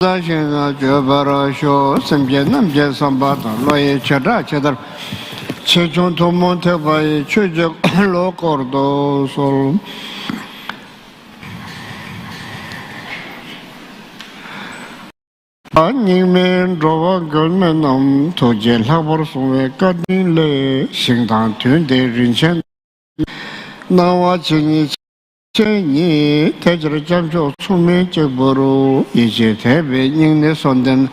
Dashina Jabara Show, Sambianam Jasambata, Loye Chada Chedar, Chechon to Montebai, Chujak, Locordo, Sol. Anime, Drova, Gunmanum, Toje, Labor, Sume, Cardinle, Singdan, Tunde, Rinchen. Now watching it. Chenyi tajra jamcho tsume chekboro ije tebe nyingne sonden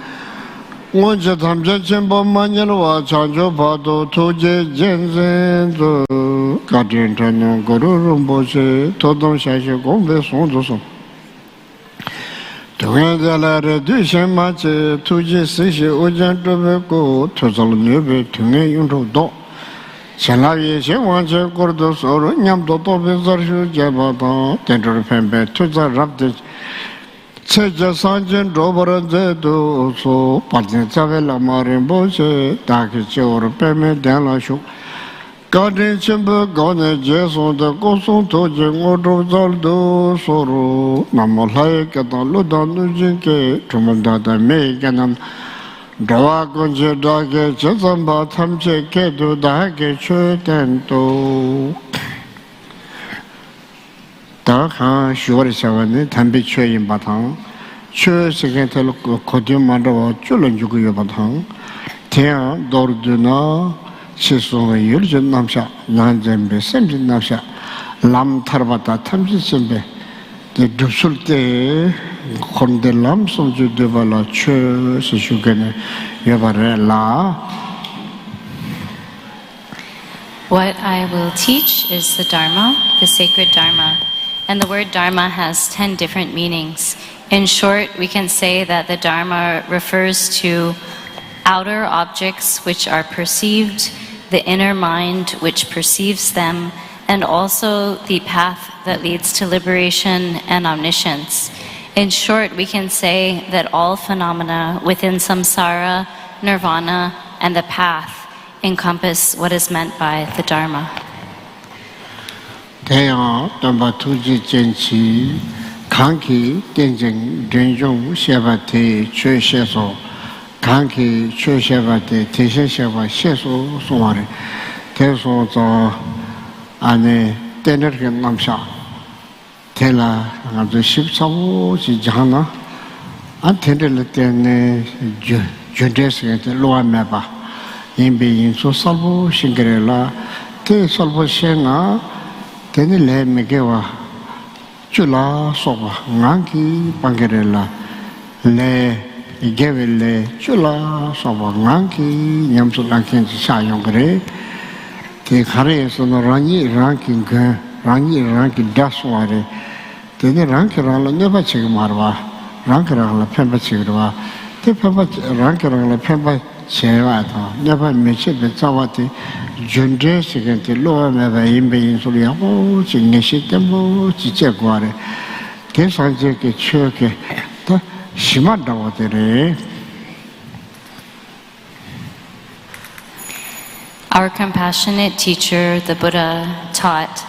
ngonja tamja chenpo manyalwa chancho pado toje jenzen zo kadrin tanyo goro rumboche todon shashe gombe sondo son Tunga dalare dushen mache toje sishe ojan tobe ko tozal nyobe tunga yunro do Chalavi Chewanche Gordo Soro, Nyamdo Tobizarshu Jabata, Tendor Pembe, Tuza Rapti, Cheja Sanjin, Robert Zedo, so Patin Savela Marin Boche, Taki or Peme, Dalashu, Garden Chamber, Gone Jason, the Goson Tojing, Odo Zaldo, Soro, Namolai, Cataludan, Nujinke, Trumanda, Megan. Dawa Gonje Dage Chazamba Tamche Kedu Dage Chutento Daka Shuri Savani Tambi Chue in Batang Chue Sekentel Kodim Mando Chulan Jugu Batang Tia Dorduna Sisong Yurjan Namsha Nanjembe Semjin Namsha Lam Tarbata Tamji Sembe The Dusulte Konde Lam Somju Devala Chue Sishugene Yavarela. What I will teach is the Dharma, the sacred Dharma. And the word Dharma has 10 different meanings. In short, we can say that the Dharma refers to outer objects which are perceived, the inner mind which perceives them, and also the path that leads to liberation and omniscience. In short, we can say that all phenomena within samsara, nirvana, and the path encompass what is meant by the Dharma. Taya Tamba Tuji Jenchi Kanki Tenjing Drenjong Shevate Chue Sheso Kanki Chue Shevate Teshe Sheva Sheso Sumare Teso Zo Ane Tenergen Namsha Tela Abdu Shipsawo Jana Antendel Tene Judes Loa Meba in being so salvo Shingrella Te Salvo Shena Tenile Megewa Chula Soba Nanki Pangerella Le Gevele Chula Soba Nanki Yamsulankin Sayongre Te Hare sono ranking Dasware Tene Rankarala never check Marva, Rankarala Pemba Chigua, the Pemba Rankarala Pemba Chevata, never mentioned the Zawati, Jundes against the lower never in being Soliamo, Chineshitamo, Chichaguare, Kesanjake Churke, Shimada Watere. Our compassionate teacher, the Buddha, taught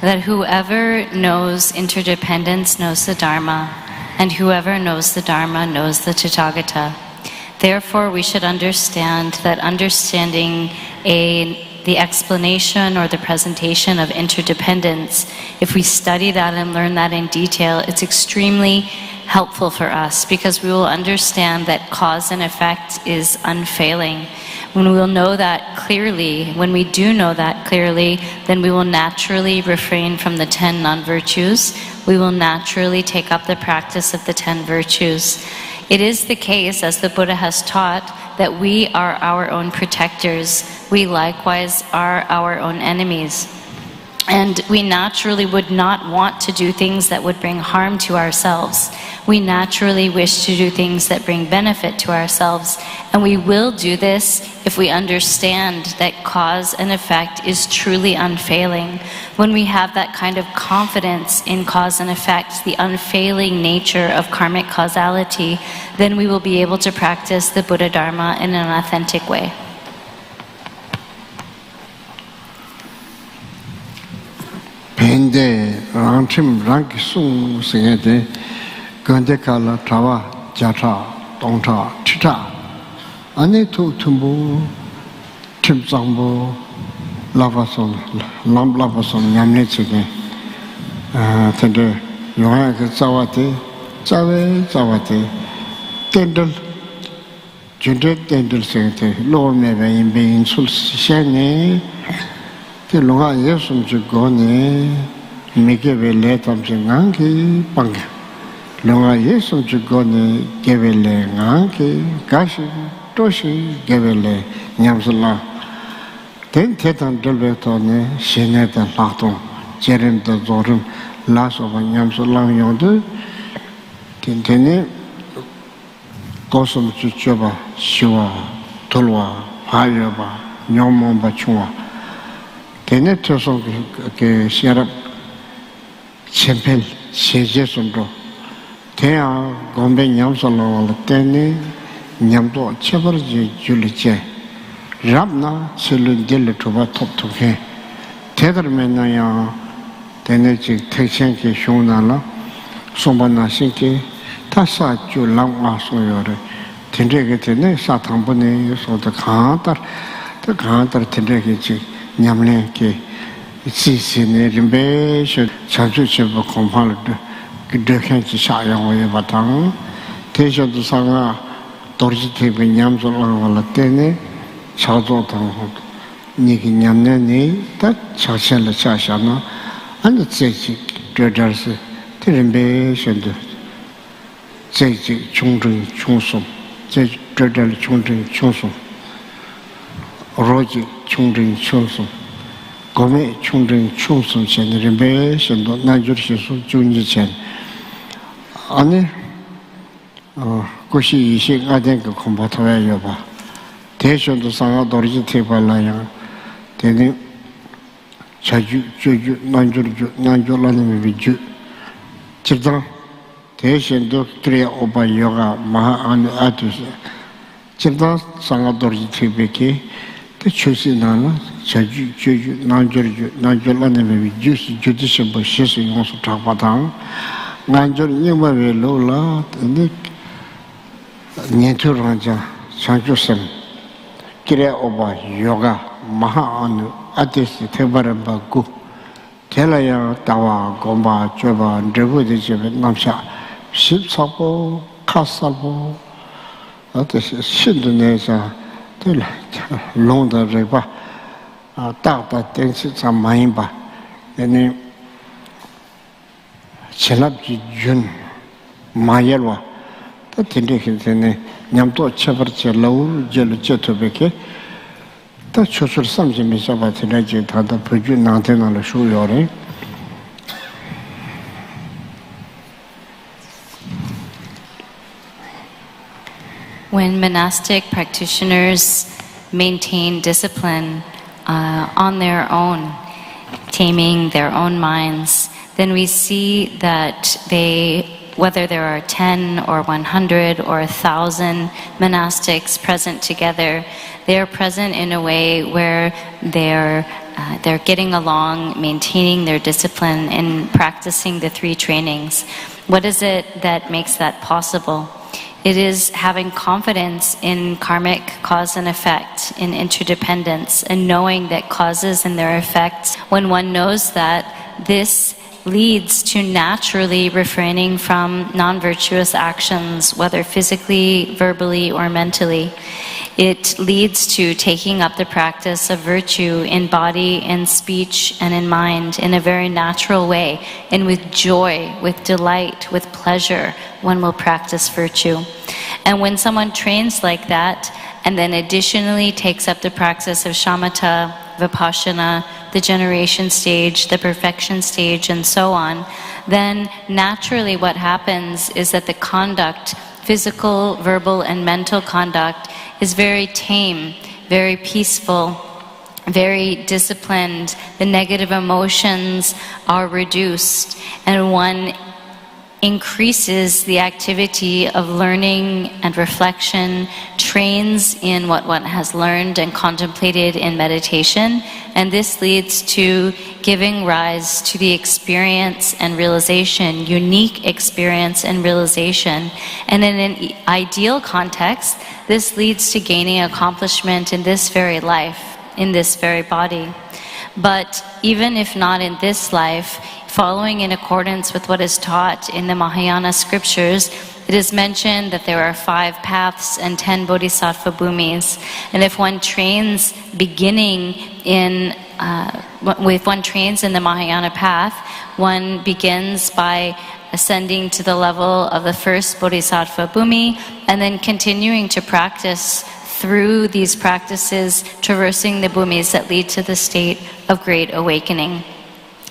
that whoever knows interdependence knows the Dharma, and whoever knows the Dharma knows the Tathagata. Therefore, we should understand that understanding the explanation or the presentation of interdependence, if we study that and learn that in detail, it's extremely helpful for us because we will understand that cause and effect is unfailing. When we will know that clearly, when we do know that clearly, then we will naturally refrain from the 10 non-virtues. We will naturally take up the practice of the 10 virtues. It is the case, as the Buddha has taught, that we are our own protectors. We likewise are our own enemies. And we naturally would not want to do things that would bring harm to ourselves. We naturally wish to do things that bring benefit to ourselves. And we will do this if we understand that cause and effect is truly unfailing. When we have that kind of confidence in cause and effect, the unfailing nature of karmic causality, then we will be able to practice the Buddha Dharma in an authentic way. Pende Ranchim Rank Sung Singete Gondekala Tawa Jata, Dongta, Tita, Anetu Tumbu, Tim Zambo, Lavason, Lamb Lavason, Yamnitsige, Tende, Yohak Zawati, Zawati, Tendel, Jundet Tendel Sente, Lord Neva in being Sulsiane, the Longa Yesum Jugone, Mikeve Letam Jinganki, Panga. Longa Yesum Jugone, Gevele Nanki, Gashi, Toshi, Gevele, Nyamsala. Then Tetan Delvetone, Sheneta Laton, Jerem the Zorum, Las of Nyamsala Yondu, Tintene, Gosum Chuchaba, Shua, Tulwa, Hayaba, Nyomon Bachua. Tenetoson Sierra Chempel, Shejesundro. Tea Gombe Nyamsala, Tene, Nyamdo, Cheverji, Juliche. Rabna, Silun Dilla Tuba Top to He. Tethermenaya, Tenechi, Texenki, Shonala, Sombana Sinki, Tassa, Julam Asoyore, Tendregetene, Satambone, so the Kantar Tendregi, Nyamleki, Sisine, Rimbe, Chanchucheva Compaled, Dekanchi Shaya, Batang, Tesha to Sanga, Dorjiti, Nyamsola, Tene. Chazo Tang Niki Nyamne, that Chashan the Chashana, and the Tsechi, Dreaders, Tirimbe, Shendu, Tsechi, Chungdring, Chungsum, Tsechi, Dreadel, Chungdring, Chungsum, Roji, Chungdring, Chungsum, Gome, Chungdring, Chungsum, Shen, Rimbe, Shendu, Najur Shisu, Junji Chen. Anne, Kushi, Ishik, I think, a combataway yoba. Tension to Sanga Dorji Tepalaya, Tene Chaju, Nanjolani Viju, Chita, Tension to Tria Oba Yoga, Maha and Atus, Chita, Sanga Dorji Tepeke, the Chusinana, Chaju, Nanjolani Viju, Judicial Bushes, also Tapatang, Nanjol Yuma Lola, and Neturanja, Sanjosem. Kire Oba Yoga Maha Anu Atis Tebaramba Gu Telaya Tawa Gomba Joba Drebu Namsha Ship Sapo Kasabo Atis Shindunesa Londa Reba Tata Tensi Maimba and Chelabji Jun Mayelwa. Tindikine, Nyamto Chavarche Low, Jelchetobeke, that Chosur Samji Misavatinage had the Puju Nantan on the Shuyore. When monastic practitioners maintain discipline on their own, taming their own minds, then we see that whether there are 10 or 100 or 1,000 monastics present together, they are present in a way where they're getting along, maintaining their discipline and practicing the 3 trainings. What is it that makes that possible? It is having confidence in karmic cause and effect, in interdependence, and knowing that causes and their effects, when one knows that, this leads to naturally refraining from non-virtuous actions, whether physically, verbally, or mentally. It leads to taking up the practice of virtue in body, in speech, and in mind in a very natural way, and with joy, with delight, with pleasure, one will practice virtue. And when someone trains like that, and then additionally takes up the practice of shamatha, vipassana, the generation stage, the perfection stage, and so on, then naturally what happens is that the conduct, physical, verbal, and mental conduct, is very tame, very peaceful, very disciplined. The negative emotions are reduced, and one increases the activity of learning and reflection, trains in what one has learned and contemplated in meditation, and this leads to giving rise to the experience and realization, unique experience and realization. And in an ideal context, this leads to gaining accomplishment in this very life, in this very body. But even if not in this life, following in accordance with what is taught in the Mahayana scriptures, it is mentioned that there are 5 paths and 10 bodhisattva bhumis. And if one trains if one trains in the Mahayana path, one begins by ascending to the level of the first bodhisattva bhumi, and then continuing to practice through these practices, traversing the bhumis that lead to the state of great awakening.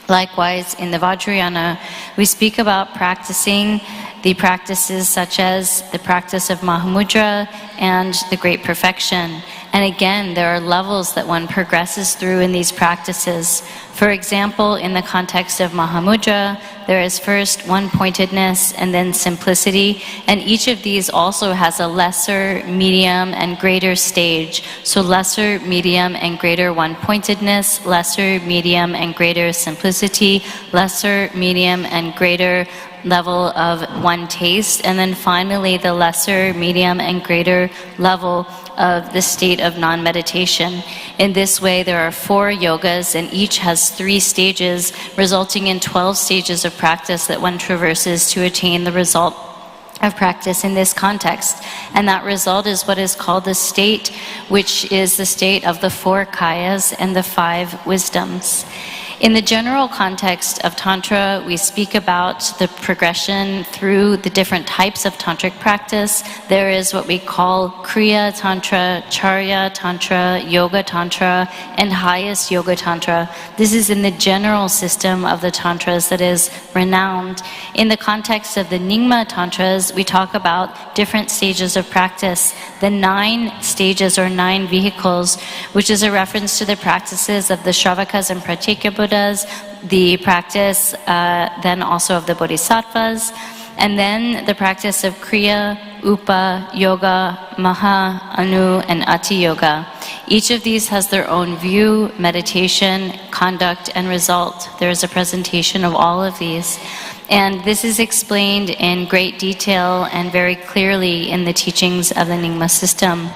Likewise, in the Vajrayana, we speak about practicing the practices such as the practice of Mahamudra and the Great Perfection. And again, there are levels that one progresses through in these practices. For example, in the context of Mahamudra, there is first one-pointedness and then simplicity, and each of these also has a lesser, medium, and greater stage. So lesser, medium, and greater one-pointedness, lesser, medium, and greater simplicity, lesser, medium, and greater level of one taste, and then finally the lesser, medium, and greater level of the state of non-meditation. In this way, there are 4 yogas, and each has 3 stages, resulting in 12 stages of practice that one traverses to attain the result of practice in this context. And that result is what is called the state, which is the state of the 4 kayas and the 5 wisdoms. In the general context of Tantra, we speak about the progression through the different types of tantric practice. There is what we call Kriya Tantra, Charya Tantra, Yoga Tantra, and highest Yoga Tantra. This is in the general system of the Tantras that is renowned. In the context of the Nyingma Tantras, we talk about different stages of practice. The 9 stages or 9 vehicles, which is a reference to the practices of the Shravakas and Pratyeka Buddhas, the practice then also of the Bodhisattvas, and then the practice of Kriya, Upa, Yoga, Maha, Anu, and Ati Yoga. Each of these has their own view, meditation, conduct, and result. There is a presentation of all of these. And this is explained in great detail and very clearly in the teachings of the Nyingma system.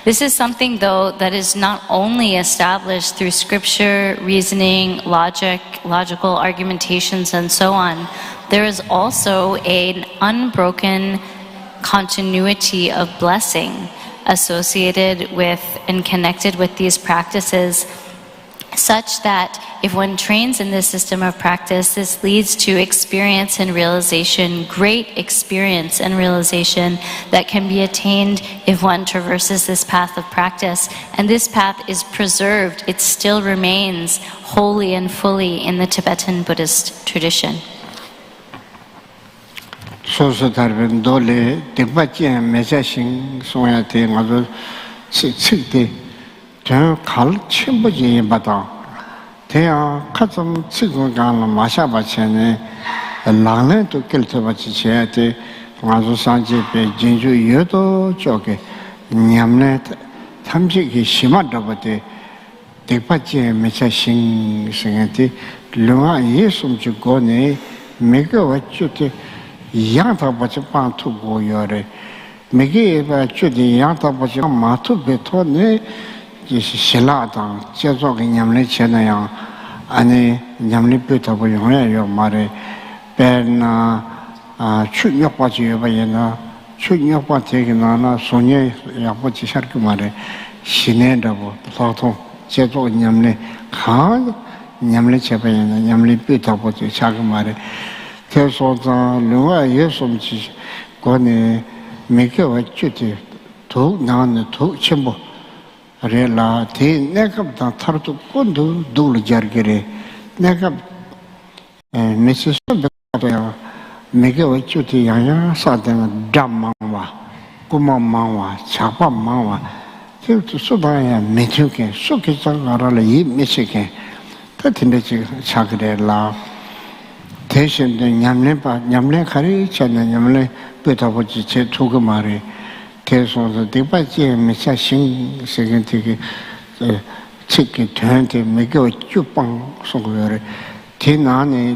This is something, though, that is not only established through scripture, reasoning, logical argumentations, and so on. There is also an unbroken continuity of blessing associated with and connected with these practices, such that if one trains in this system of practice, this leads to experience and realization, great experience and realization that can be attained if one traverses this path of practice. And this path is preserved, it still remains wholly and fully in the Tibetan Buddhist tradition. 소소 다른 돌에 대받지 매자신 소야테 가서 칠때 저 갈침버지 받아 대야 가좀 치고 가는 마샤바체네 랑네도 결터바치 제한테 가서 산지에 진주 여도 쪽에 냠네 탐지기 심하다버데 대받지 매자신 생한테 루아 예수 주고네 메가 왔죠 양타버지 반투고 요래 메게가 주디 양타버지 마투베토네 실라당 제조기 냠네 채나야 아니 냠네 뼈타고 용해요 말에 배나 추역바지 여바이나 추역바 되기나나 소녀 야버지 샤르그 말에 신내다고 보통 제조 냠네 가 냠네 제바이나 냠네 뼈타고 자그 말에 계속자 누가 예수님지 권에 메게와 주디 도 나는 도 첨부 레라 티 내가 타르도 꼰도 둘 자르게래 내가 메시스도 메게와 주디 야야 사대는 담마와 고마마와 차바마와 그것도 소바야 메주게 속에서 알아라 이 메시게 같은데 지금 차그래라 대신 냠내 가리 쳤네 냠내 뼈다보지 제 두고 말이 대소서 대바지 미사신 세gen티게 책이 되는데 매겨 쭉빵 송거래 대나네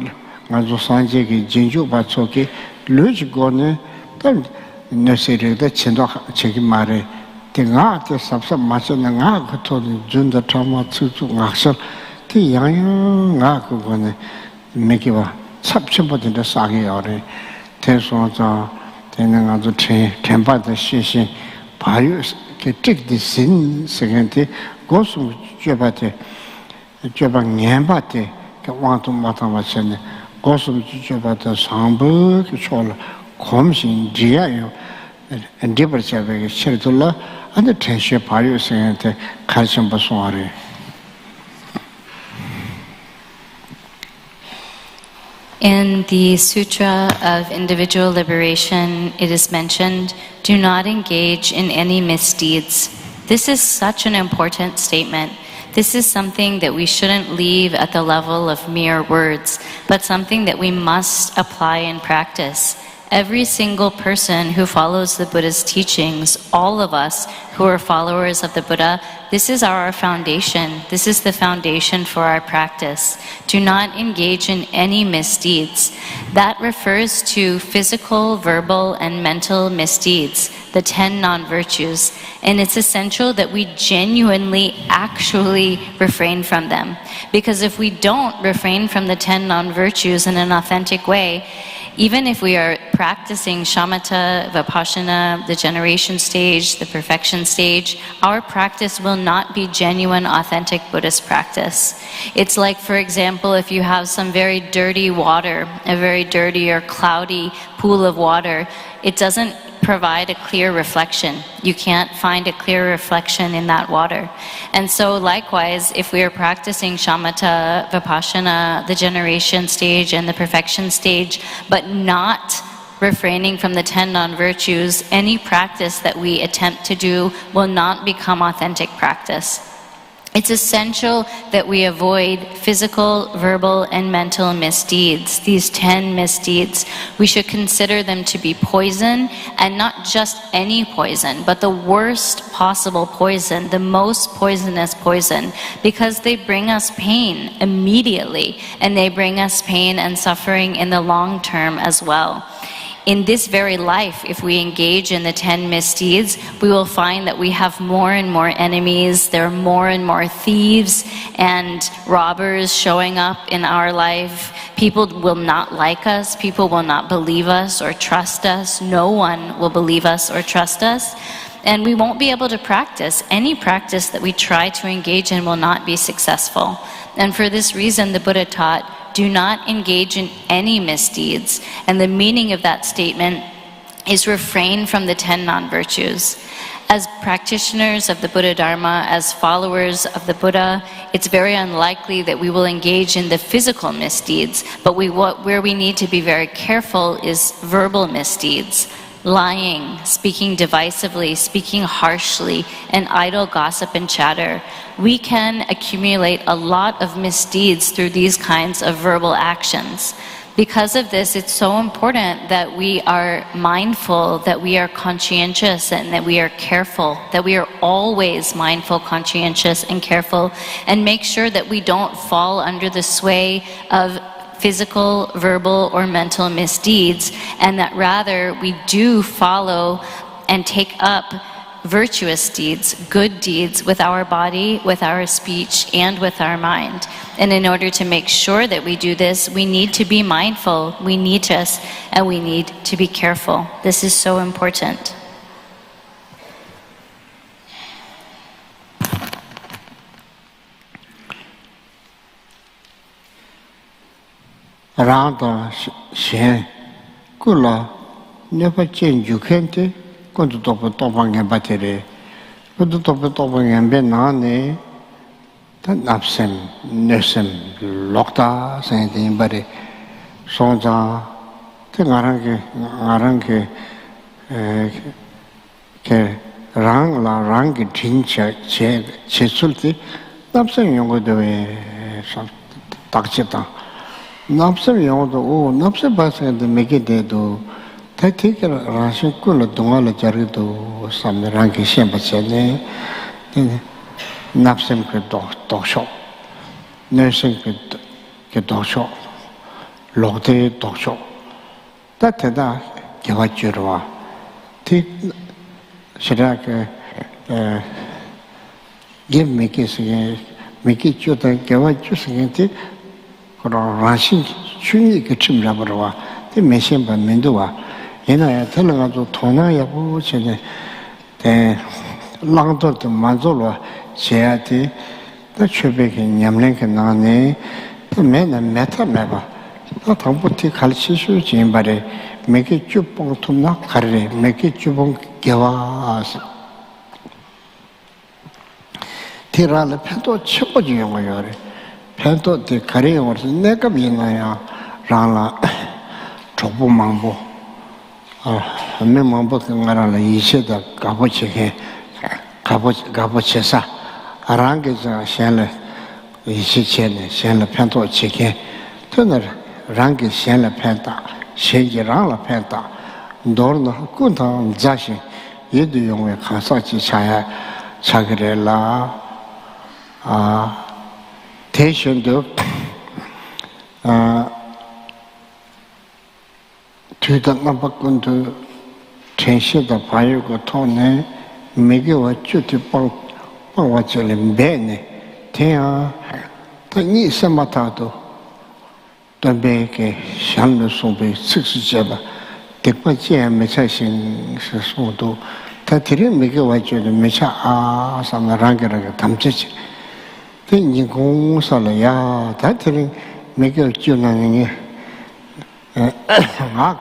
아주 산재기 진주 받초기 르지고네 단 너세르다 친도 책이 말에 대가 때 삽삽 맞는 가 그토 준다 trauma 추추 악설 티 양양 가 그거네 매기와 삽침보다 싸게 어래 대소자 되는 아주 템바의 시신 바유 그 뜻이 신 세gen티 고수 쥐바테 쥐방 냠바테 그 왕도 마타마체네 고수 쥐바테 상부 그 초라 검신 지야요 엔디버샤베 셔들라 안데 텐시 바유 세gen테 관심 버송아래 In the Sutra of Individual Liberation, it is mentioned, do not engage in any misdeeds. This is such an important statement. This is something that we shouldn't leave at the level of mere words, but something that we must apply in practice. Every single person who follows the Buddha's teachings, all of us who are followers of the Buddha, this is our foundation. This is the foundation for our practice. Do not engage in any misdeeds. That refers to physical, verbal, and mental misdeeds, the 10 non-virtues. And it's essential that we genuinely, actually refrain from them. Because if we don't refrain from the 10 non-virtues in an authentic way, even if we are practicing shamatha, vipassana, the generation stage, the perfection stage, our practice will not be genuine, authentic Buddhist practice. It's like, for example, if you have some very dirty water, a very dirty or cloudy pool of water, it doesn't provide a clear reflection. You can't find a clear reflection in that water. And so likewise, if we are practicing shamatha, vipassana, the generation stage and the perfection stage, but not refraining from the 10 non-virtues, any practice that we attempt to do will not become authentic practice. It's essential that we avoid physical, verbal, and mental misdeeds, these 10 misdeeds. We should consider them to be poison, and not just any poison, but the worst possible poison, the most poisonous poison, because they bring us pain immediately, and they bring us pain and suffering in the long term as well. In this very life, if we engage in the 10 misdeeds, we will find that we have more and more enemies. There are more and more thieves and robbers showing up in our life. People will not like us. People will not believe us or trust us. No one will believe us or trust us. And we won't be able to practice. Any practice that we try to engage in will not be successful. And for this reason, the Buddha taught, do not engage in any misdeeds. And the meaning of that statement is refrain from the 10 non-virtues. As practitioners of the Buddha Dharma, as followers of the Buddha, it's very unlikely that we will engage in the physical misdeeds, but where we need to be very careful is verbal misdeeds. Lying, speaking divisively, speaking harshly, and idle gossip and chatter. We can accumulate a lot of misdeeds through these kinds of verbal actions. Because of this, it's so important that we are mindful, that we are conscientious, and that we are careful, that we are always mindful, conscientious, and careful, and make sure that we don't fall under the sway of physical, verbal, or mental misdeeds, and that rather we do follow and take up virtuous deeds, good deeds with our body, with our speech, and with our mind. And in order to make sure that we do this, we need to be mindful, we need to be careful. This is so important. Rāntā shēn kūlā nipa chēn yukhen kundu tōpa tōpa ngenpa tere kundu tōpa tōpa ngenpa nāne tā nāpsem, nēsem, lōktā sēn tēn bari sōngzā tē ngārāng ke rāng lā rāng ki tīng chē sul tē nāpsem yōngu dōwe tāk chē tāng 납습 영어도 오 납습 바스한테 메게 돼도 대티가 라신 꿀로 동안을 자르도 삼랑게 시험받잖네. 납습 그 도쇼 너싱 그 도쇼 로데 도쇼 따테다 개와주로와 티 시라게 give make 주다 개와주스게 그런 라신 춘이 그 침잡으로와 그 메신반 민도와 얘나야 틀어가지고 돈아야고 전에 대 랑도도 만족로 제야지 또 최백이 냠랭게 나네 또 맨날 메타메바 또 당부티 갈치수 진발에 맥이 쭈뽕 tum나 가르래 맥이 쭈뽕 개와서 티라를 패도 쳐보지 영어요래 패도 때 가리용어서 내가 미나야 라라 족부망보 한명망보 그가라라 이세다 가보치게 가보치사 아랑게자 셴레 이시체네 셴레 패도 치게 터너 랑게 셴레 패다 셴지랑라 패다 너는 군다 자신 얘도 용에 가서지 차야 차그래라 대신도 뒤당만 바꾼도 전시도 봐요고 통네 매개와 주티 빵와절은 배네 대야 이 세마타도 또배게 샹르 송배 식수제바 대빠지에 매차신 소도 다 들이 매개와 주는 매차 삼나랑게라가 담지지 인공살이야 다 들이 매개 주는 게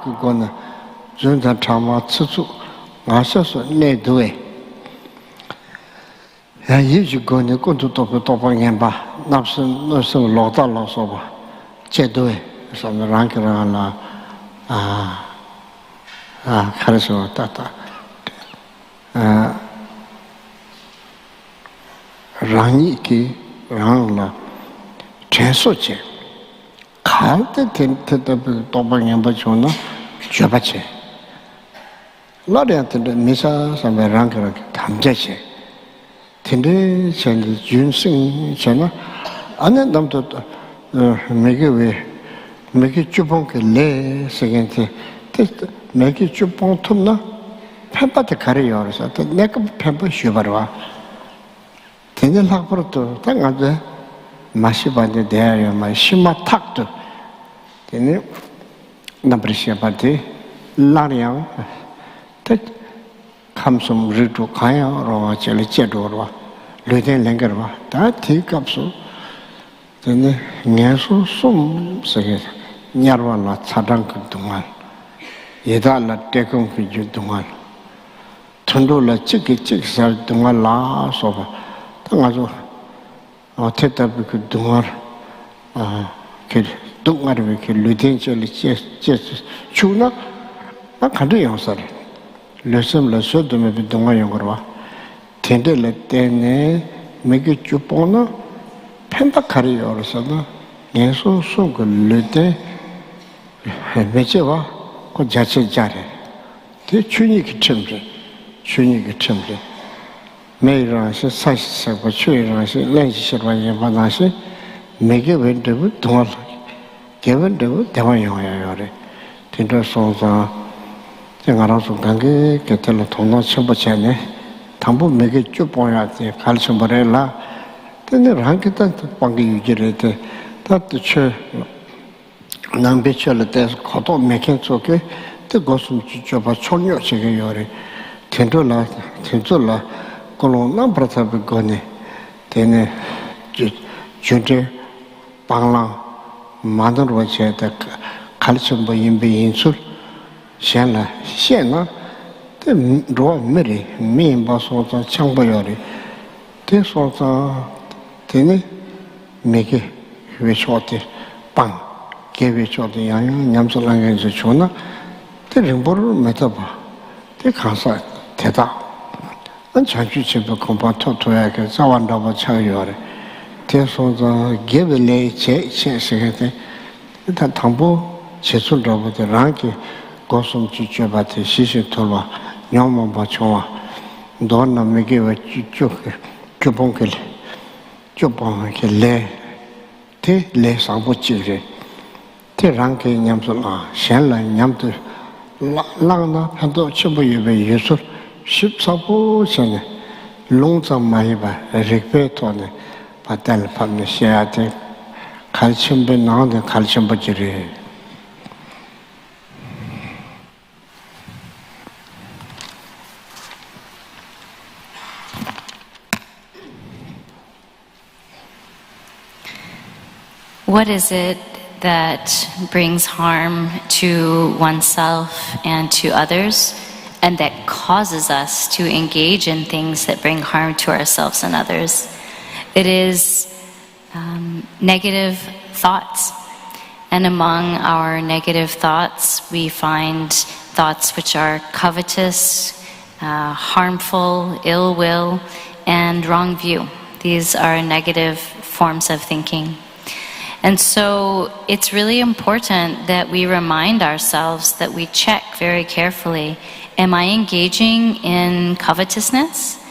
그거는 전자 참아 추추 아셔서 내도에 야 이주거는 것도 또 방에 봐 납선 너서 로다로서 봐 제도에 삼나랑게라나 가르쳐 따따 랑이기 랑라 제소제 갈때 텐트도 도방에 봐줘나 줘봐체 라리한테 미사 삼에 랑그라 담자체 텐데 전에 준승 전에 안에 남도 매게 왜 매게 주봉게 내 세겐테 매게 주봉 tum나 펜바테 가려요 그래서 내가 펜바 쉬어봐라 텐데 학부로도 당가데 마시반데 대하여 마시마 탁도 tenir nabrisiapati lariang tet kamsum ritu kaya rowa chele chedorwa luden lengerwa ta thi kapsu tenir ngesu sum sege nyarwa la chadang dungal yeda la tekum ki dungal thondo la chik sar dungal la soba tangazo tetabi ku dungal ke 동아리에 그 루틴절이 추나 나 간도 영사를 레섬을 써도면 동아 영어로 텐데레 때네 매게 주포나 펜바카리 열어서나 예수 속을 루테 매제와 그 자체 자래 대 주니기 첨제 매일아시 사시사고 추이라시 렌시셔와예 바나시 매게 웬데부 동아 개원도 대화용어요래. 진짜 소자 생활하서 관계 개텔로 돈을 쳐보자네. 담보 매게 쭉 보야 돼. 가르쳐 버려라. 근데 한개도 관계 유지를 돼. 다들 남배철을 때서 거도 매긴 속에 또 고슴 주줘봐 총력식의 요래. 텐돌라 그런 남브라타비 거네. 되네. 준제 방랑 만들어 제다 가르쳐 뭐 인비 인술 셴나 로 메리 미인바소자 창보요리 대소자 되네 메게 회초티 빵 개회초티 양양 냠솔랑에서 좋나 대림보를 메타봐 대 가서 대다 안 자주 집에 컴파토 도야게 자완다고 차요래 대소자 개벨레 제세세게 다 당보 제출하고도 랑게 고som 주주바테 시시토와 냐마 바초와 너나 메게와 주주 교봉kel 교봉kel 레 상보지레 테 랑게 냠솔아 샹라 냠도 라나 판도 첨부예베 예수 14보잖아 롱자 마이바 리페토네 바탈 판네시아테 칼침베 나데 칼침버지레 What is it that brings harm to oneself and to others, and that causes us to engage in things that bring harm to ourselves and others? It is negative thoughts. And among our negative thoughts, we find thoughts which are covetous, harmful, ill will, and wrong view. These are negative forms of thinking. And so it's really important that we remind ourselves that we check very carefully, am I engaging in covetousness?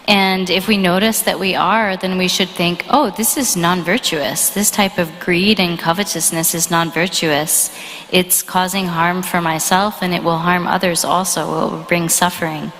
And if we notice that we are, then we should think, oh, this is non-virtuous. This type of greed and covetousness is non-virtuous. It's causing harm for myself, and it will harm others also. It will bring suffering.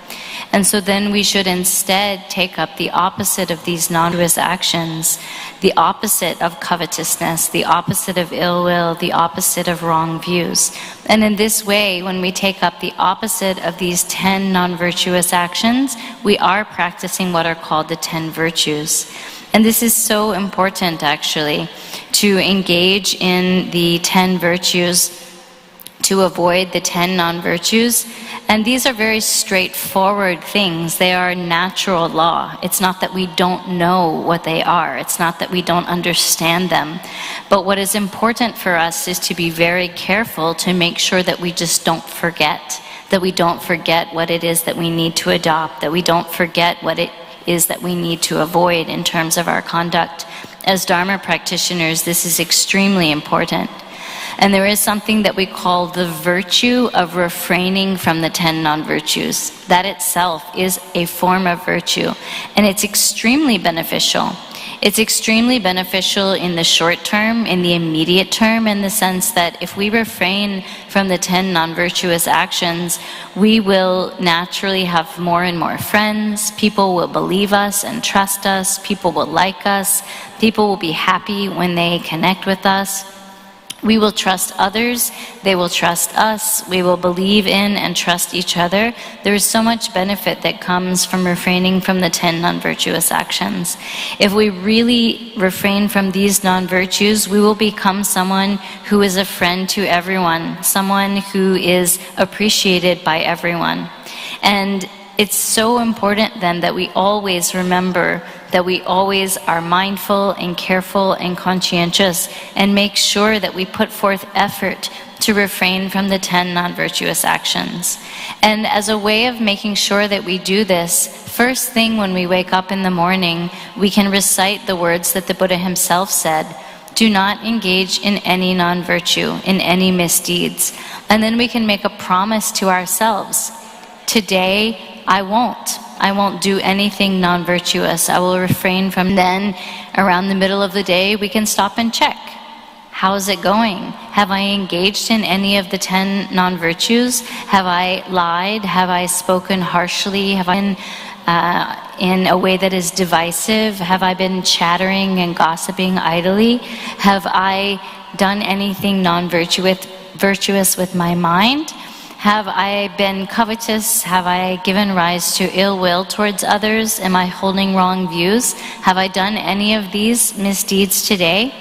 And so then we should instead take up the opposite of these non-virtuous actions, the opposite of covetousness, the opposite of ill will, the opposite of wrong views. And in this way, when we take up the opposite of these 10 non-virtuous actions, we are practicing what are called the 10 virtues. And this is so important, actually, to engage in the 10 virtues, to avoid the 10 non-virtues. And these are very straightforward things. They are natural law. It's not that we don't know what they are. It's not that we don't understand them. But what is important for us is to be very careful to make sure that we just don't forget, that we don't forget what it is that we need to adopt, that we don't forget what it is that we need to avoid in terms of our conduct. As Dharma practitioners, this is extremely important. And there is something that we call the virtue of refraining from the 10 non-virtues. That itself is a form of virtue, and it's extremely beneficial. It's extremely beneficial in the short term, in the immediate term, in the sense that if we refrain from the 10 non-virtuous actions, we will naturally have more and more friends. People will believe us and trust us. People will like us. People will be happy when they connect with us. We will trust others, they will trust us, we will believe in and trust each other. There is so much benefit that comes from refraining from the 10 non-virtuous actions. If we really refrain from these non-virtues, we will become someone who is a friend to everyone, someone who is appreciated by everyone. And it's so important then that we always remember that we always are mindful and careful and conscientious and make sure that we put forth effort to refrain from the 10 non-virtuous actions. And as a way of making sure that we do this, first thing when we wake up in the morning, we can recite the words that the Buddha himself said, do not engage in any non-virtue, in any misdeeds. And then we can make a promise to ourselves, today I won't do anything non-virtuous. I will refrain from. Then around the middle of the day, we can stop and check. How's it going? Have I engaged in any of the 10 non-virtues? Have I lied? Have I spoken harshly? Have I been in a way that is divisive? Have I been chattering and gossiping idly? Have I done anything non-virtuous with my mind? Have I been covetous? Have I given rise to ill will towards others? Am I holding wrong views? Have I done any of these misdeeds today?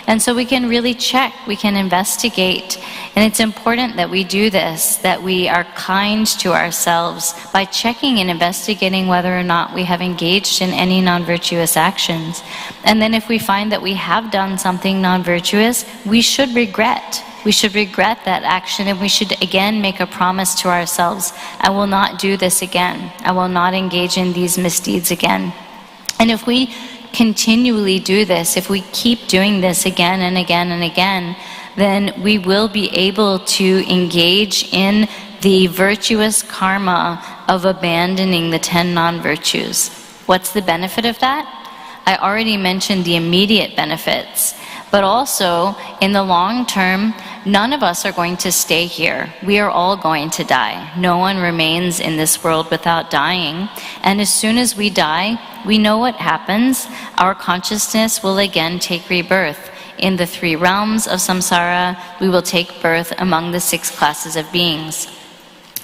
And so we can really check, we can investigate. And it's important that we do this, that we are kind to ourselves by checking and investigating whether or not we have engaged in any non-virtuous actions. And then if we find that we have done something non-virtuous, we should regret. We should regret that action, and we should again make a promise to ourselves, I will not do this again. I will not engage in these misdeeds again. And if we continually do this, if we keep doing this again and again and again, then we will be able to engage in the virtuous karma of abandoning the 10 non-virtues. What's the benefit of that? I already mentioned the immediate benefits, but also in the long term, none of us are going to stay here. We are all going to die. No one remains in this world without dying. And as soon as we die, we know what happens. Our consciousness will again take rebirth. In the 3 realms of samsara, we will take birth among the 6 classes of beings.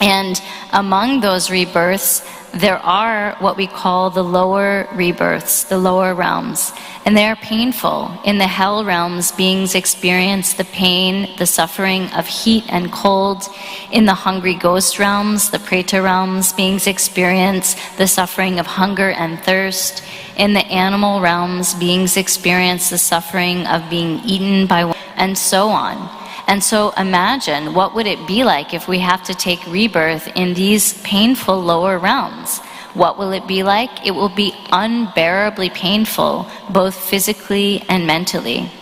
And among those rebirths, there are what we call the lower rebirths, the lower realms. And they are painful. In the hell realms, beings experience the pain, the suffering of heat and cold. In the hungry ghost realms, the preta realms, beings experience the suffering of hunger and thirst. In the animal realms, beings experience the suffering of being eaten by, and so on. And so imagine, what would it be like if we have to take rebirth in these painful lower realms? What will it be like? It will be unbearably painful, both physically and mentally.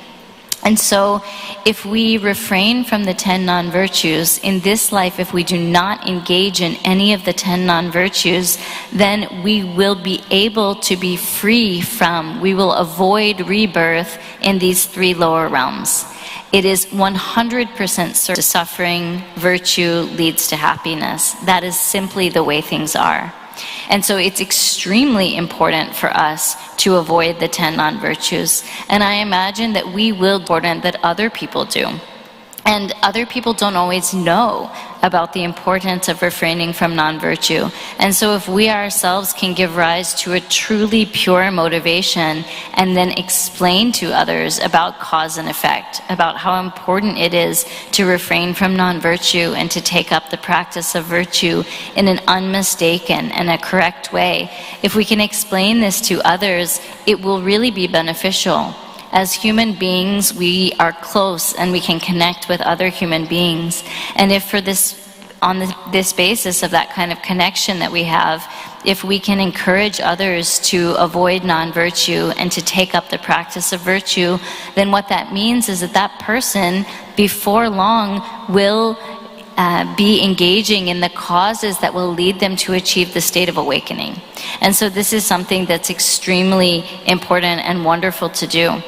And so if we refrain from the 10 non-virtues, in this life, if we do not engage in any of the 10 non-virtues, then we will be able to be free from, we will avoid rebirth in these 3 lower realms. It is 100% certain suffering, virtue leads to happiness. That is simply the way things are. And so it's extremely important for us to avoid the 10 non-virtues. And I imagine that we will important that other people do. And other people don't always know about the importance of refraining from non-virtue. And so if we ourselves can give rise to a truly pure motivation and then explain to others about cause and effect, about how important it is to refrain from non-virtue and to take up the practice of virtue in an unmistaken and a correct way, if we can explain this to others, it will really be beneficial. As human beings, we are close and we can connect with other human beings. And if for on this basis of that kind of connection that we have, if we can encourage others to avoid non-virtue and to take up the practice of virtue, then what that means is that that person, before long, will be engaging in the causes that will lead them to achieve the state of awakening. And so this is something that's extremely important and wonderful to do.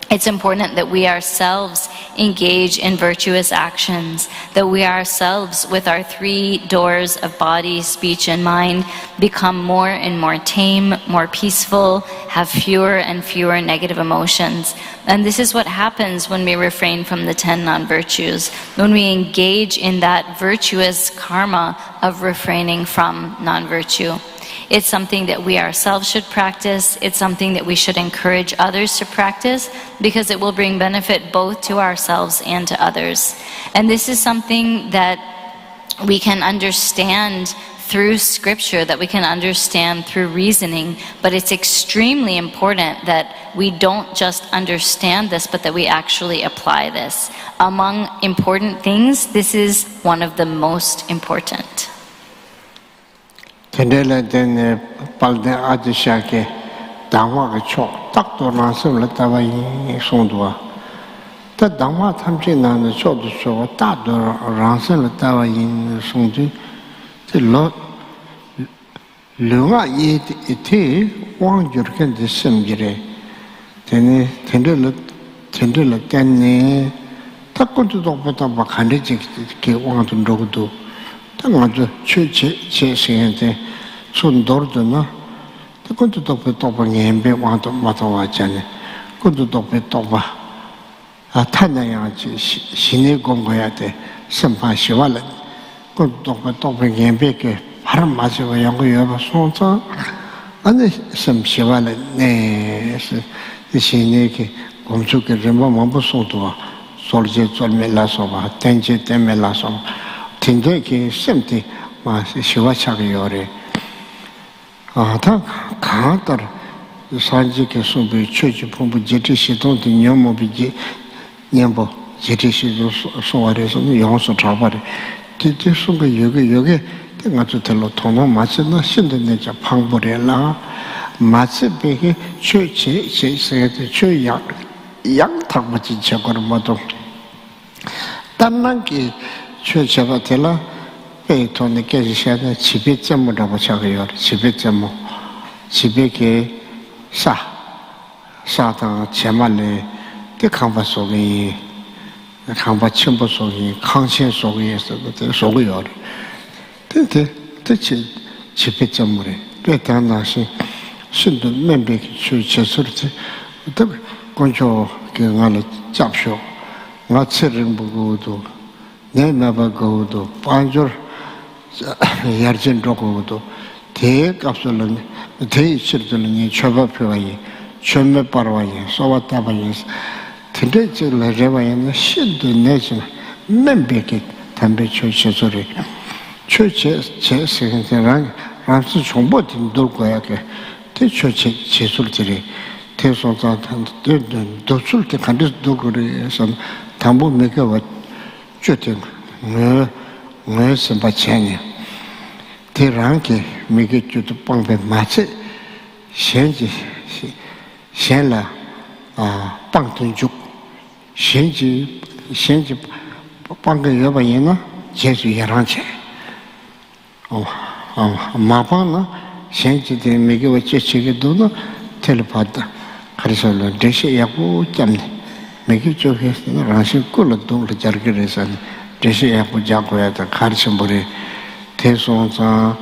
It's important that we ourselves engage in virtuous actions, that we ourselves, with our 3 doors of body, speech, and mind, become more and more tame, more peaceful, have fewer and fewer negative emotions. And this is what happens when we refrain from the 10 non-virtues, when we engage in that virtuous karma of refraining from non-virtue. It's something that we ourselves should practice. It's something that we should encourage others to practice, because it will bring benefit both to ourselves and to others. And this is something that we can understand through scripture, that we can understand through reasoning, but it's extremely important that we don't just understand this, but that we actually apply this. Among important things, this is one of the most important. Tendela then Palde Adishake, Dangwa Chok, Doctor Ransom Lataway Sondua. The Dangwa Tamjina and the Chok show, Doctor Ransom Lataway in Sondi, the Lord Lunga eat it, one Jurgen the Simjere. Then Tendela Tenne, Takon to Doctor Bakandiki, want to do. 당아주 최제시한테 손도르드나 그것도 또 예배 와도 맞아왔잖아요. 그것도 또 아 타나야지 신의 공부해야 돼. 선파시와는 그것도 또 예배게 바람 맞아요. 연구 여러 손서 아니 섬시와는 네 신의게 공주께 좀 뭐뭐 손도 솔제 쫄멜라서 봐. 텐제 때멜라서 tindeki semti ma shiva chagiyore ta khatar sanji ke sumbi choji pumbu jeti shidon di nyomo bi nyambo jeti shido soare so yonso chabare ti sumbi yoge tenga telo tono machina shindene ja pangborela machi bege choji se se choya yang takmaji chakor modo 단난기 최저바텔라 베톤의 깨지셔야 집에 점무라고 적어요. 집에 점무. 집에게 사당 제말에 그 강바 속에 강바 첨부 속에 강신 속에서도 속이요. 대체 집에 점무래. 배당나시 신도 맨백이 최저스럽지. 어떻게 건조 경안을 잡쇼. 마체를 보고도 내 마바고도 반절 야르진 로고도 대값을은 대치들은 처바표와이 처매 바로와이 소와타바이 근데들 레바이는 신도 내지 맨백이 담배 최저소리 최제 제생생한 람스 정보든 돌고야게 대최제 제술들이 대소자한 도출 때 간데서 도그래서 담보 메가와 주된 뭐 선바체냐 대랑게 메게 주도 빵배 마치 현지 현라 빵tunjuk 현지 빵게 여바이나 제수 야랑체 마파나 현지데 메게와 제치게도나 텔레파다 그래서 대시 야고 잡네 메기 쪽에서는 라신 꿀을 동을 자르게래서 대시 야고 잡고야다 가르침벌이 대송자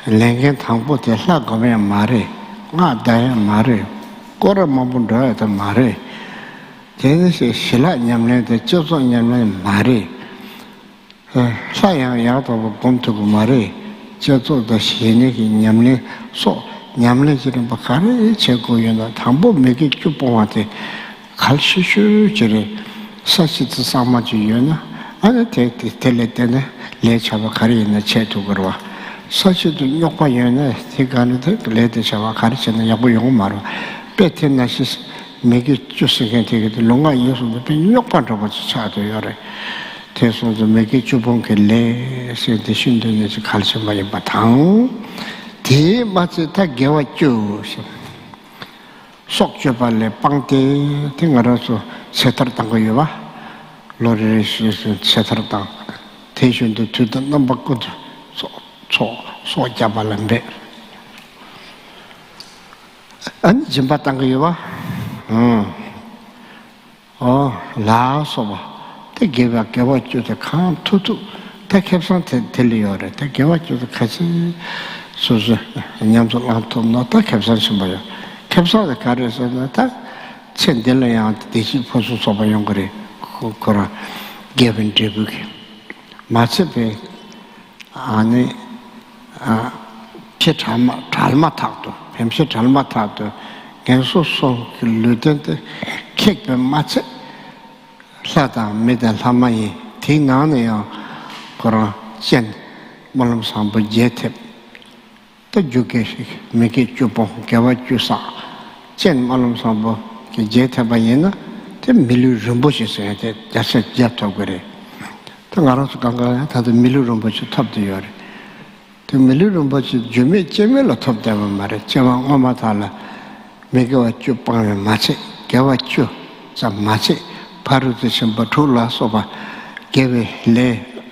랭겐 당보대 하가면 말해 나다야 말해 꼬라만 본다야 말해 제네시 실라 냠내데 저소 냠내 말해 사양 야도 검토고 말해 저소도 신에게 냠내 소 냠내지는 바카르 제고연다 당보 메기 쭈뽕한테 갈시슈지리 사시트 사마지연아 아니 텔레테네 레차바 가리나 체투거와 사시도 욕과연에 대가는데 레드샤와 가르치는 야부 용어 말아 베테나시 메기 쭈스게 되게 롱가 이어서도 욕반다고 차도 열에 대소도 메기 쭈뽕게 레 세대신도에서 가르쳐 많이 바탕 대 맞지 다 개왔죠 속죄발레 빵대 등알아서 세타르탄 거요 봐 로레스 세타르탄 대신도 두던 넘바고 소자발레인데 아니 짐바탄 거요 봐 라서 봐 대개가 개왔죠 칸 투투 대캡선 텔리오레 대개왔죠 같이 소소 냠도 안톰 나타 캡선 심어요 캡사의 가르에서는 다 첸델레야 대시 포수 소바용 그래 그거라 개변 제북이 마스베 안에 잘마타도 뱀시 잘마타도 계속서 글르던데 킥변 마스 사다 메달 하마이 티나네요 그런 젠 몰람 삼부 제텝 또 주게시 메게 주봉 개와 주사 젠 말음 삼보 게 제타바이나 때 밀루 rum보시서야 돼 자세 잡도 그래 또 알아서 간가 다들 밀루 rum보시 탑도요 또 밀루 rum보시 주메 제멜로 탑다면 말해 제가 엄마 달라 메게와 주봉에 마치 개와 주자 마치 바로 드신 버툴라 소바 개베 레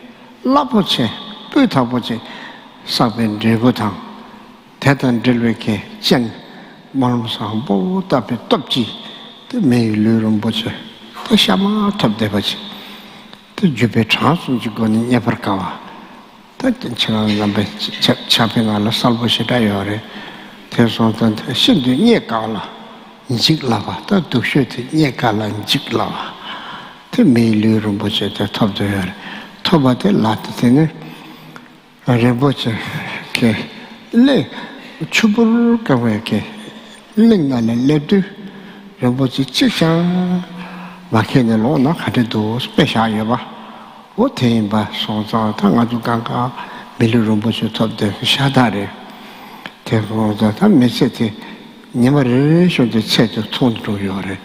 라포체 뿌타보체 사벤 제고당 대단 들외게 짠 말음상 뭐 답에 덥지 또 매일 보죠 또 샤마 탑대 보지 또 주변 장수지고는 예벌가와 또 괜찮은 남배 차편알라 살보시다요래 대소한테 신도 예가라 인직라와 또 독셔도 예가라 인직라와 또 매일 보죠 또 탑대요래 토바데 라트테네 레보체 게 레 추불 가외게 링나는 레드 레보지 직장 마케네로 나 가데도 스페셜이야 봐 오테인바 손자 당아주 강가 밀루롬보시 톱데 샤다레 대보다 다 메시지 니마르 쇼데 체도 톤도요레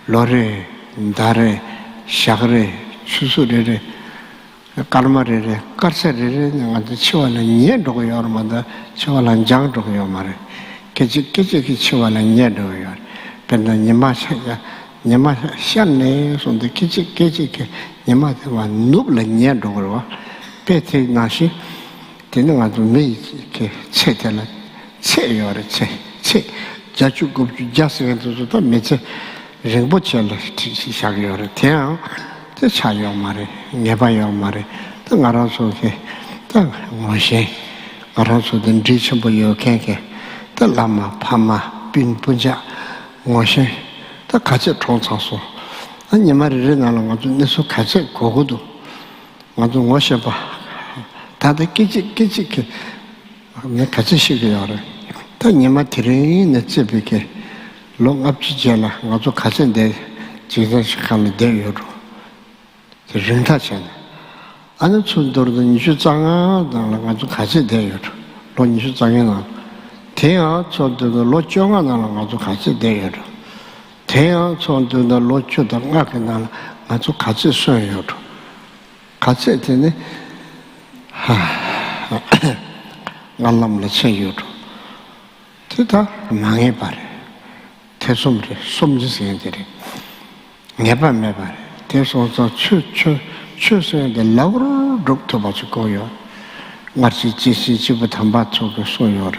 로레 다레 샤그레 추수레레 깔마레레 까르세레레 나한테 치와는 니에도고 여러분들 치와는 장도고 말에 깨지깨지 치와는 니에도요. 근데 니마샤가 Nyama Shanne, so the kitchen, Nyama, Nubla Nyador, Petty Nashi, Tenua to me, Cetela, say or say, Jachu go just into the Mitze, Rimbuchel, Shagor, Tian, the Chayo Mare, Nevayo Mare, the Maraso, the Moshe, Araso, the Dichabo Keke, the Lama, Pama, Bin Punja, Moshe, the Kaja Tronsaso, and Yamarina, want to Nesso Kaja Kogudu, want to worship Tata Kitchi, Kajishi, the Yamatri, the Zipike, long up to Jella, want to Kajan de Jesus come there, the Rintachan. And to do the Nishuzanga, the Lamazu Kaji there, Lon Nishuzanga. Tea to the Lochonga, the Lamazu Kaji there. Tea to the Locho, the Makanal, Mazu Kaji Soyo. Kaji, Galam Lechayo. Tita, Mangepare, Tesumre, Sumjis Entity. Never never. There's also choosing the lower drop to Bachukoyo. Marchi Jisi Chibutambato, Soyor.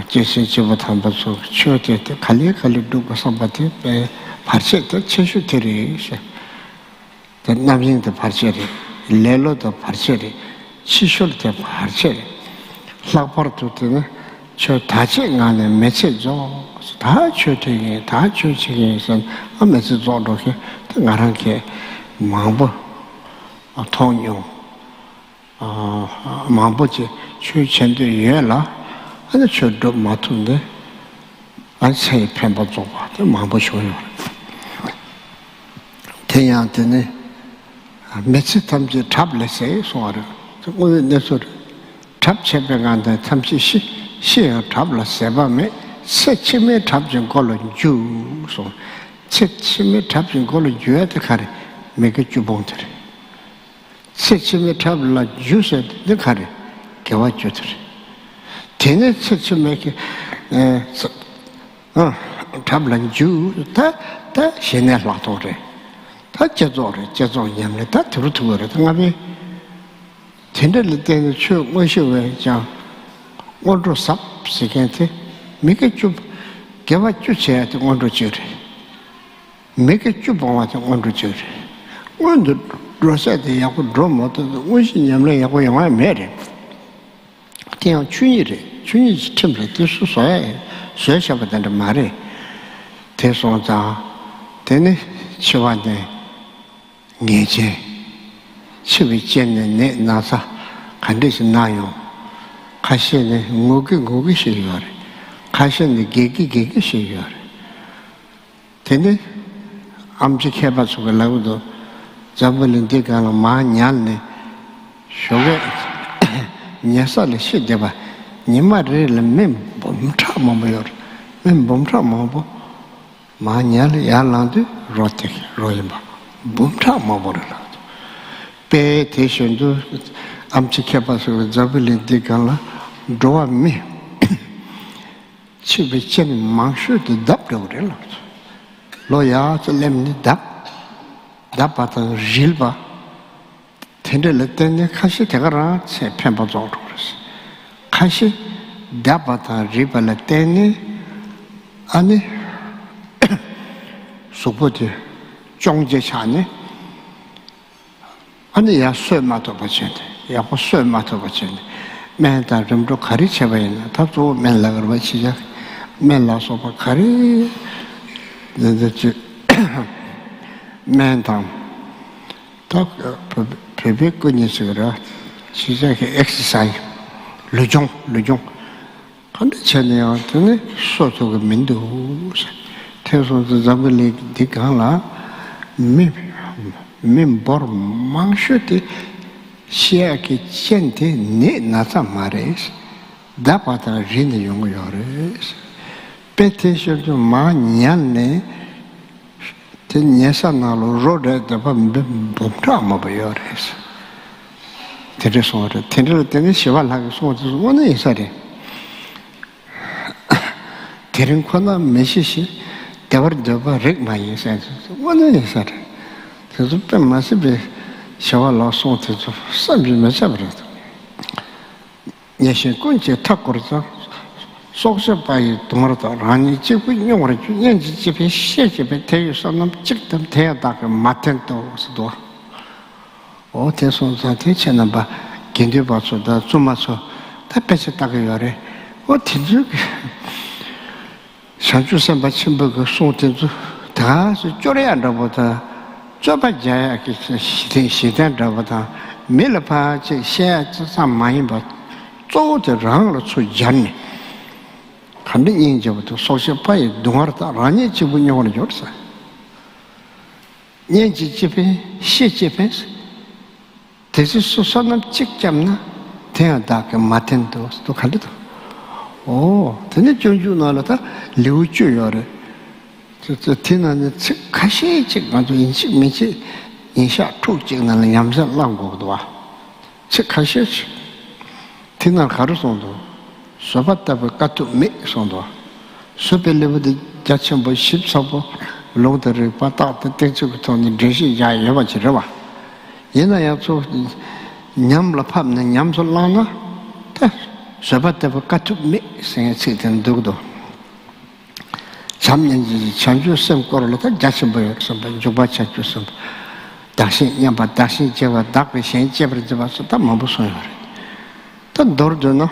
Jisi Chibutambato, Church, Kali Duka somebody, Parchet, Cheshuteri, the Naming the Parchet, Lelo the Parchet, Chishul the Parchet, Laporto, Church touching on a message. 다 churching, and a message on the Naranke, Mambo, Antonio, Mamboche, church and the Yella, and the church of Matunde, I say Pembazoba, the Mambo Shoyo. Tayantene, message comes the tablet say, so the sort tap chapping on the Tamsi, she a tablet seven. Setchime tabjin color Jew, so Setchime tabjin color Jew at the carry, make it you bonter. Setchime tabla juice at the carry, Kawa Jutter. Tenet Setchim make tablan Jew, that she never latore. That Jazor Yamlet, that Rutur at Nabi. Tender the true Moshe, Jam, Wardrobe subsequently. Make a tube, give what you say at 100 jury. Make a tube on what 100 jury. When the Rossetti Yaku drum out of the wishing Yamlay away my married. Tian Chuni's template, this was I, search of it and the Mare. Tesonza, Tene, Chivane, Nietzsche, Chivichen, Net Nasa, Condition Nayo, Kashene, Mugi Shigari. Kashin the gigi share. Tene Amjikeba Sugalaudo, Zabalin Digala Manyane, Sugar Nyasal Shideva, Nima Rel Mim Bumtra Momayor, Mim Bumtra Mobo, Manyal Yalandi, Rotek, Royba, Bumtra Moborelado. Pay attention to Amjikeba Zabalin Digala, draw me. She was sending Manshu to double the lawyer to lemon dap at Gilba. Tender Latene Kashi Tegara, say Pemba's orders. Kashi Dapata Riba Latene, Annie Subuti, Jong Jechane, Annie Yasu Matopacent, Yaposu Matopacent. Men that Rimdo Karichevena, that's all men like Vachia. Men lost over Kari, the man down. Talk prevent goodness, she's like exercise. Legion. And the channel, sort of windows. Tells us the Zabili Dicala, Mimbor Manshati, Shiaki Chente, Nata Mares, Dapata Rina Yongores. Petition to Manyane, Tenyasana road at the Bumtama by yours. Teresorder, Tender Tenisha, like so one is at it. Terenkona Messi, 대버더버 렉마이 sense. One is that. The super must be show a loss on to some separate. Yes, you couldn't talk or so. So by tomorrow, Rani chip with you or you chip is shit, tell you some chick them tear dark and matento door. Oh, there's on the teacher number, Kindy Basso, the Sumaso, the Pesatagare. What did you? Sanju Samba Chimburg sorted Tas, Jory and Robota, Jobaja, she then Robota, Milapa, shared some mind, but told the round to Johnny. Coming in to social pay, Duarta, Rani Chibuno Yorsa. Yanji Chippy, she chippens. This is so son of Chick Jamna, Tea Dark and Matentos to Calito. Oh, then it you know, Liu Juyore. The tin and the Kashi chick want to inch in shot 2 chicken and yams and longo doa. Chick Kashi Tina Carusondo. Sobata got to mix on door. So believe the Jachambo ships of Lottery, but out the text of Tony Desi Yavachirava. Yena Yaso Nyamla Pam and Yamsolana. Sobata got to mix and sit and dodo. Some Chanju some correlate, Jachambo, some Jobacha to some Dashing Yamba, Dashing Java, Dark Machine, Jabber Java, Tamabuso. The Dordono.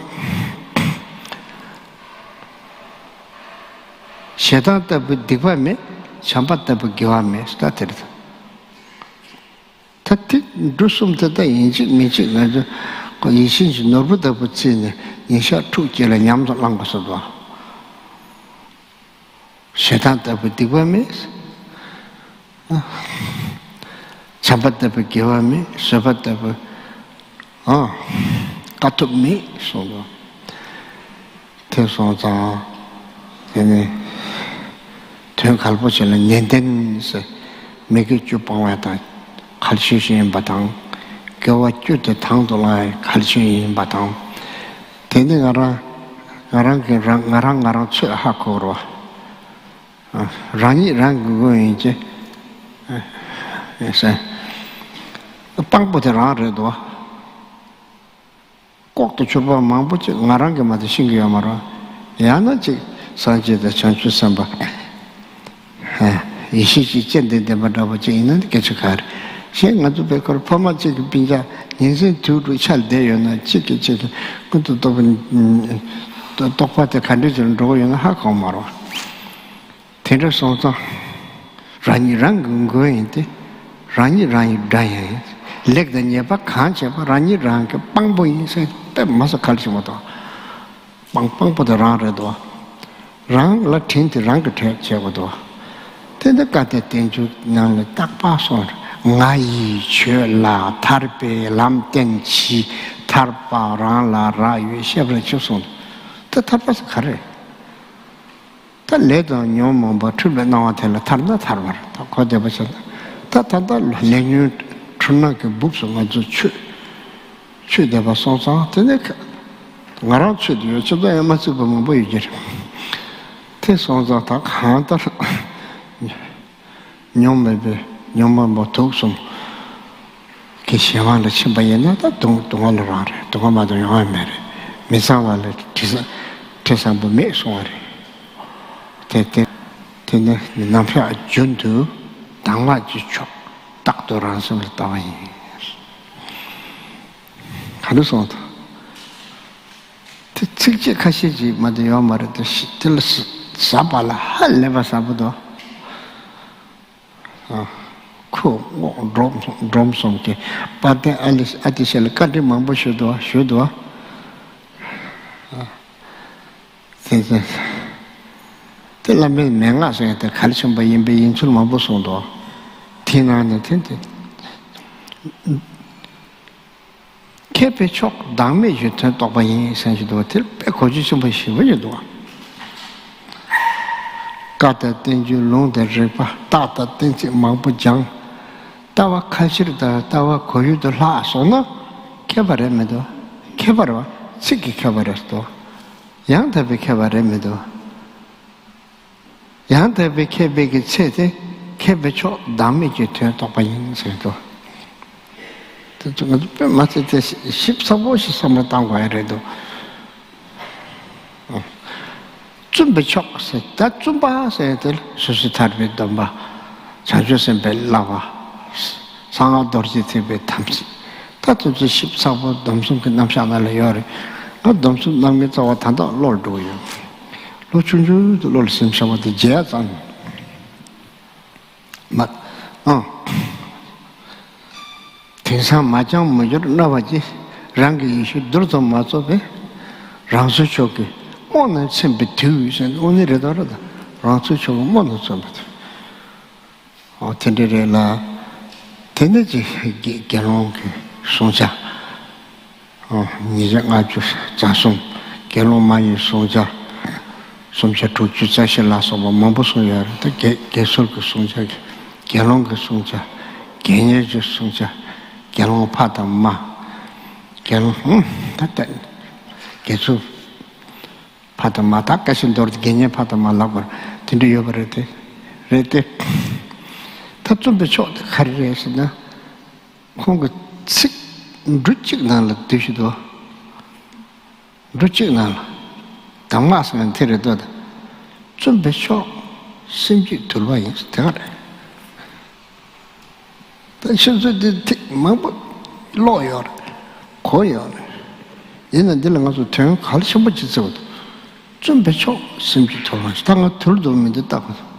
Shedata with Divame, Shambata with Givame started. Tati do some today in Michi, you see, Norbutta would see in shot 2 kill and yams along Sodwa. Shedata with Divame, Shambata with Givame, Sabata with got to me, so. Telsons are any. Kalpochel and Yendens make it your power that Kalshin Batang, go at you the tongue to lie, Kalshin Batang. Tending around Hakoro. Rani rang going, yes, a punk put around the door. Cock the chuba mambuch, Narangama the Shingamara, Yana Sanji the Chanchu Samba. Ishi Chendi de Badavachi and Ketchakar. She got to be called Poma Chick Pinja, Insin to Richard Day and a chicken, good to talk about the condition drawing a Hakomaro. Tender Sonsa Rani Rang going, Rani dying. Leg the Yapa can't have Rani Rank, Pangbo inside the Massacultimoto. Pang put the round door. Rang Latin to rank attack Chavado. Then the cat attention none the dark password. Ngai, Chula, Tarpe, Lam Tenchi, Tarpa, Ranla, Rayu, Chevrolet Chuson. The Tarpas Kare. The letter on your mom, but Tribble now tell a Tarna Tarver, the Kodabasa. Tata Lenu Trunak books on my chu. Chu de Basonsa, the neck. Garan should you, so I must have been voyager. Tessons attack hunter. Nyom baby, Nyoma Botosum. Kishaman the Chimbayana, don't all around, don't come out of your mary. Misawa let Tessamba makes one. Tete, the Nampia Juntu, Tangwa Jichok, Doctor Ransom dying. Halusot. The Tiki Kashiji, Madiomar, the still Sabala, never Sabado. Cool, drum something. But then Alice at the shell country mambo should do. The Lamin Mangas at the calcium by being to Mambo Sondo. Tina and the tinted. Keep a chalk damage you turned up by essential to a tip, a position by Shiva. Got that thing you long the river, Tata thinks it Mambo Jang. Tawa culture the Tawa Koyu the last, or no? Cabaremedo, Cabara, Siki Cabaresto. Young to be Cabaremedo. 양대 개백의 체대 개배초 남에게 되어 똑바인 세도 저거 맞을 때 14보시 섬을 당과해도 준비촉세 다 준바세들 수수타르비도 마 자주선 벨라와 상하도르지 TV 탐지 다도 14보 넘선 그 남샤나를 요리 그 넘선 남에서 왔다 롤도요 로춘주도 롤심샤와도 제아산 맞 대상 마장 뭐죠 나와지 랑기 이슈 들도 맞어বে 랑수 쪽에 오늘 sempre tusen 오늘에 다르다 랑수 쪽에 뭐는 좀 텐데레라 텐데지 개롱게 송자 니장 아주 자송 개롱 많이 송자 송자 주자실라서 뭐 무슨야 개설 그 송자 개롱 그 송자 개녀주 송자 개롱 파담마 개롱 다다 계속 파담마 닦아신 돌 개녀 파담마 라고 근데 여버르대 레테 탑좀 배쳐 가리래서나 공부 칙 루직나라 뜻이도 루직나라 당마스는 테레도 좀 배쳐 심지 들어와요 대가래 단신서들 뭐 로열 고열 얘는 들은 가서 된 가르쳐 보지도 좀 배쳐 심지 들어와 당가 들도면 됐다고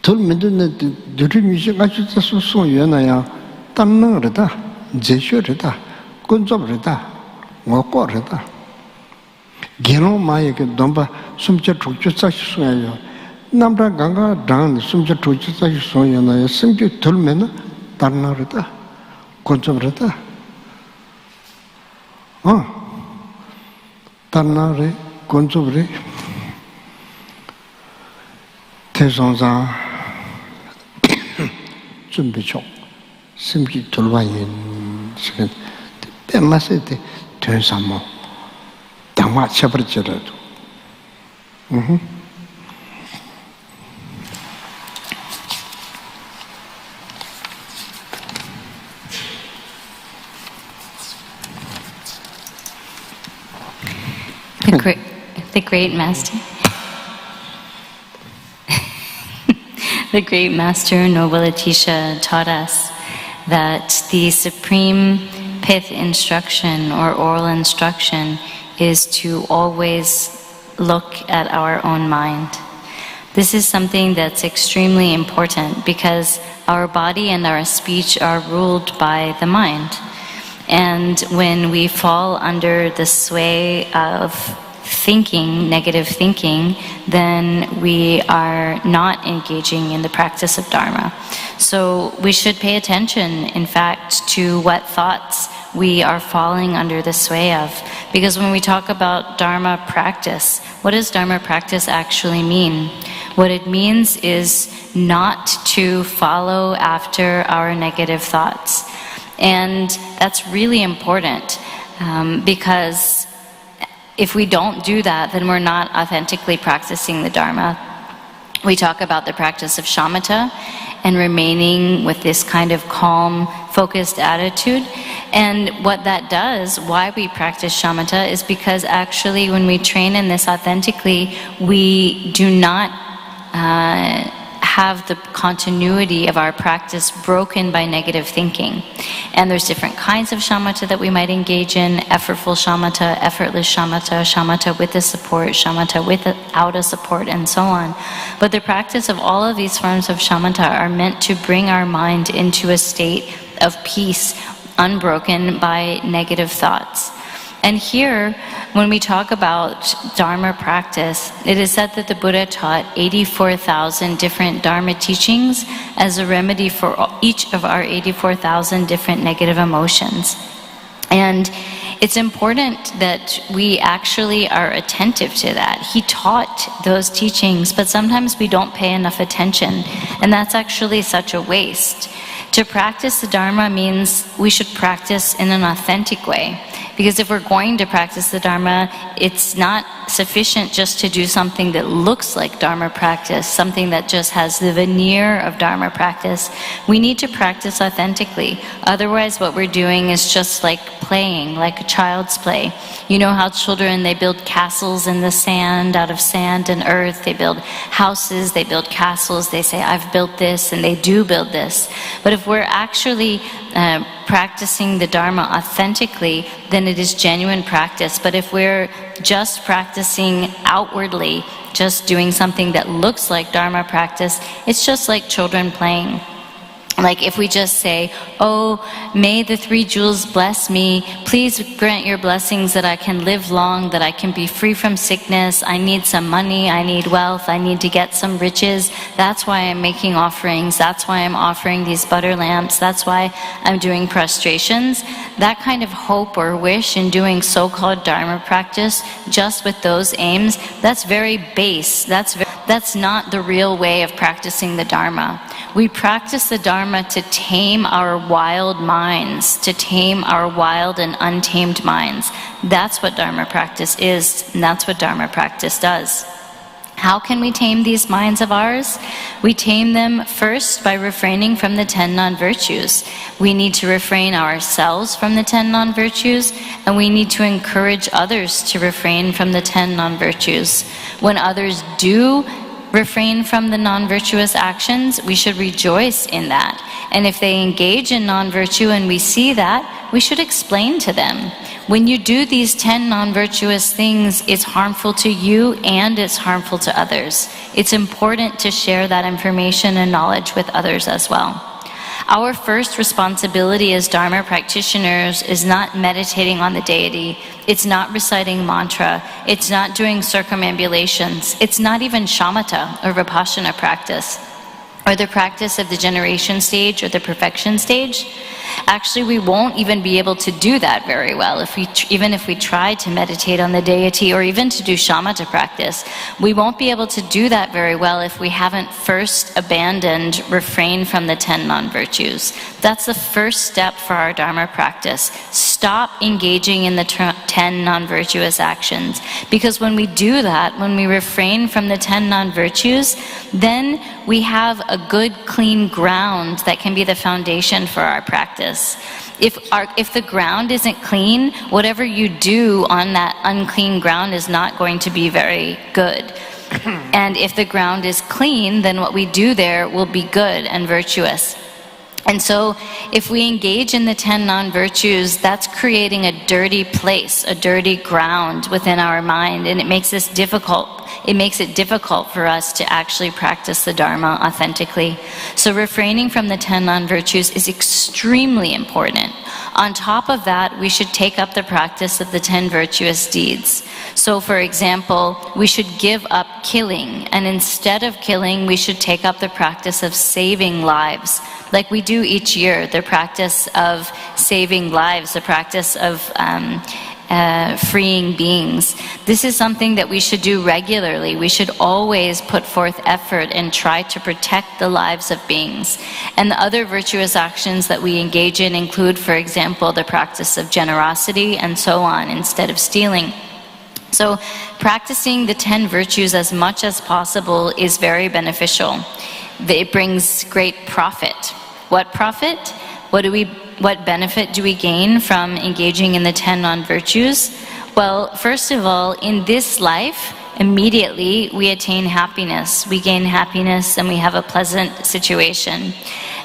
들면은 들으면서 아주 소소 연아야 땀나르다 제셔르다 건조르다 먹고르다 개로 마에게 넘바 숨져 죽주사 수야요 남자 강가 당 숨져 죽주사 수야나요 심지 들면은 땀나르다 건조르다 땀나르 건조르 대성사 준비촉 심기 돌바인 시간 때마을 때 된삼모 당마 쳐버리더라도 the great master. The great master Noble Atisha taught us that the supreme pith instruction or oral instruction is to always look at our own mind. This is something that's extremely important because our body and our speech are ruled by the mind. And when we fall under the sway of thinking, negative thinking, then we are not engaging in the practice of Dharma. So we should pay attention, in fact, to what thoughts we are falling under the sway of. Because when we talk about Dharma practice, what does Dharma practice actually mean? What it means is not to follow after our negative thoughts. And that's really important because if we don't do that, then we're not authentically practicing the Dharma. We talk about the practice of shamatha and remaining with this kind of calm, focused attitude. And what that does, why we practice shamatha, is because actually when we train in this authentically, we do not have the continuity of our practice broken by negative thinking. And there's different kinds of shamatha that we might engage in: effortful shamatha, effortless shamatha, shamatha with a support, shamatha without a support, and so on. But the practice of all of these forms of shamatha are meant to bring our mind into a state of peace, unbroken by negative thoughts. And here, when we talk about Dharma practice, it is said that the Buddha taught 84,000 different Dharma teachings as a remedy for each of our 84,000 different negative emotions. And it's important that we actually are attentive to that. He taught those teachings, but sometimes we don't pay enough attention, and that's actually such a waste. To practice the Dharma means we should practice in an authentic way. Because if we're going to practice the Dharma, it's not sufficient just to do something that looks like Dharma practice, something that just has the veneer of Dharma practice. We need to practice authentically. Otherwise, what we're doing is just like playing, like a child's play. You know how children, they build castles in the sand, out of sand and earth. They build houses, they build castles. They say, I've built this, and they do build this. But if we're actually practicing the Dharma authentically, then it is genuine practice. But if we're just practicing outwardly, just doing something that looks like Dharma practice, it's just like children playing. Like if we just say, oh, may the three jewels bless me, please grant your blessings that I can live long, that I can be free from sickness, I need some money, I need wealth, I need to get some riches, that's why I'm making offerings, that's why I'm offering these butter lamps, that's why I'm doing prostrations. That kind of hope or wish in doing so-called Dharma practice, just with those aims, that's very base. That's not the real way of practicing the Dharma. We practice the Dharma to tame our wild minds, to tame our wild and untamed minds. That's what Dharma practice is, and that's what Dharma practice does. How can we tame these minds of ours? We tame them first by refraining from the 10 non-virtues. We need to refrain ourselves from the 10 non-virtues, and we need to encourage others to refrain from the 10 non-virtues. When others do refrain from the non-virtuous actions, we should rejoice in that. And if they engage in non-virtue and we see that, we should explain to them. When you do these 10 non-virtuous things, it's harmful to you and it's harmful to others. It's important to share that information and knowledge with others as well. Our first responsibility as Dharma practitioners is not meditating on the deity, it's not reciting mantra, it's not doing circumambulations, it's not even shamatha or vipassana practice, or the practice of the generation stage or the perfection stage. Actually, we won't even be able to do that very well even if we try to meditate on the deity or even to do shamatha practice. We won't be able to do that very well if we haven't first abandoned, refrained from the 10 non-virtues. That's the first step for our Dharma practice. Stop engaging in the 10 non-virtuous actions. Because when we do that, when we refrain from the 10 non-virtues, then we have a good, clean ground that can be the foundation for our practice. If the ground isn't clean, whatever you do on that unclean ground is not going to be very good. And if the ground is clean, then what we do there will be good and virtuous. And so if we engage in the 10 non-virtues, that's creating a dirty place, a dirty ground within our mind, and it makes it difficult for us to actually practice the Dharma authentically. So refraining from the 10 non-virtues is extremely important. On top of that, we should take up the practice of the 10 virtuous deeds. So for example, we should give up killing, and instead of killing, we should take up the practice of saving lives. Like we do each year, the practice of saving lives, the practice of freeing beings. This is something that we should do regularly. We should always put forth effort and try to protect the lives of beings. And the other virtuous actions that we engage in include, for example, the practice of generosity and so on, instead of stealing. So practicing the 10 virtues as much as possible is very beneficial. It brings great profit. What profit? What benefit do we gain from engaging in the 10 non-virtues? Well, first of all, in this life, immediately we attain happiness. We gain happiness and we have a pleasant situation.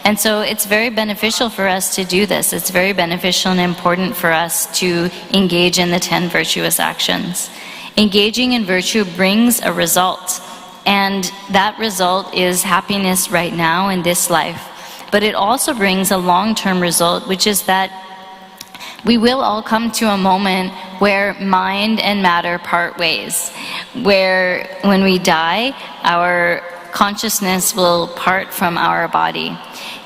And so it's very beneficial for us to do this. It's very beneficial and important for us to engage in the 10 virtuous actions. Engaging in virtue brings a result, and that result is happiness right now in this life. But it also brings a long-term result, which is that we will all come to a moment where mind and matter part ways, where when we die, our consciousness will part from our body.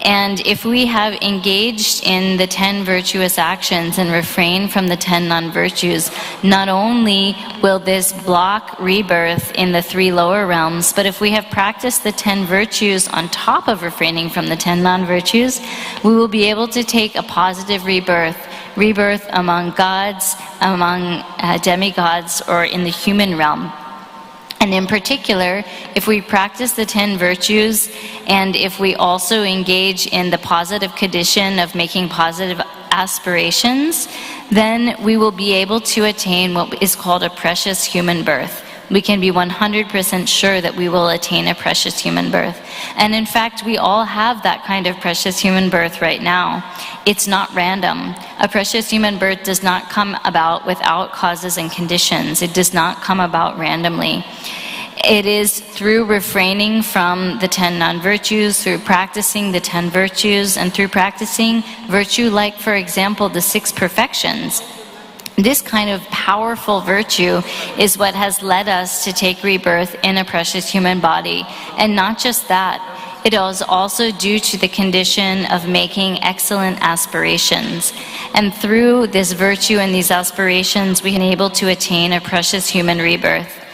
And if we have engaged in the 10 virtuous actions and refrained from the 10 non-virtues, not only will this block rebirth in the 3 lower realms, but if we have practiced the 10 virtues on top of refraining from the 10 non-virtues, we will be able to take a positive rebirth rebirth among gods, among demigods, or in the human realm. And in particular, if we practice the 10 virtues, and if we also engage in the positive condition of making positive aspirations, then we will be able to attain what is called a precious human birth. We can be 100% sure that we will attain a precious human birth. And in fact, we all have that kind of precious human birth right now. It's not random. A precious human birth does not come about without causes and conditions. It does not come about randomly. It is through refraining from the 10 non-virtues, through practicing the 10 virtues, and through practicing virtue like, for example, the 6 perfections. This kind of powerful virtue is what has led us to take rebirth in a precious human body. And not just that, it is also due to the condition of making excellent aspirations. And through this virtue and these aspirations, we can be able to attain a precious human rebirth.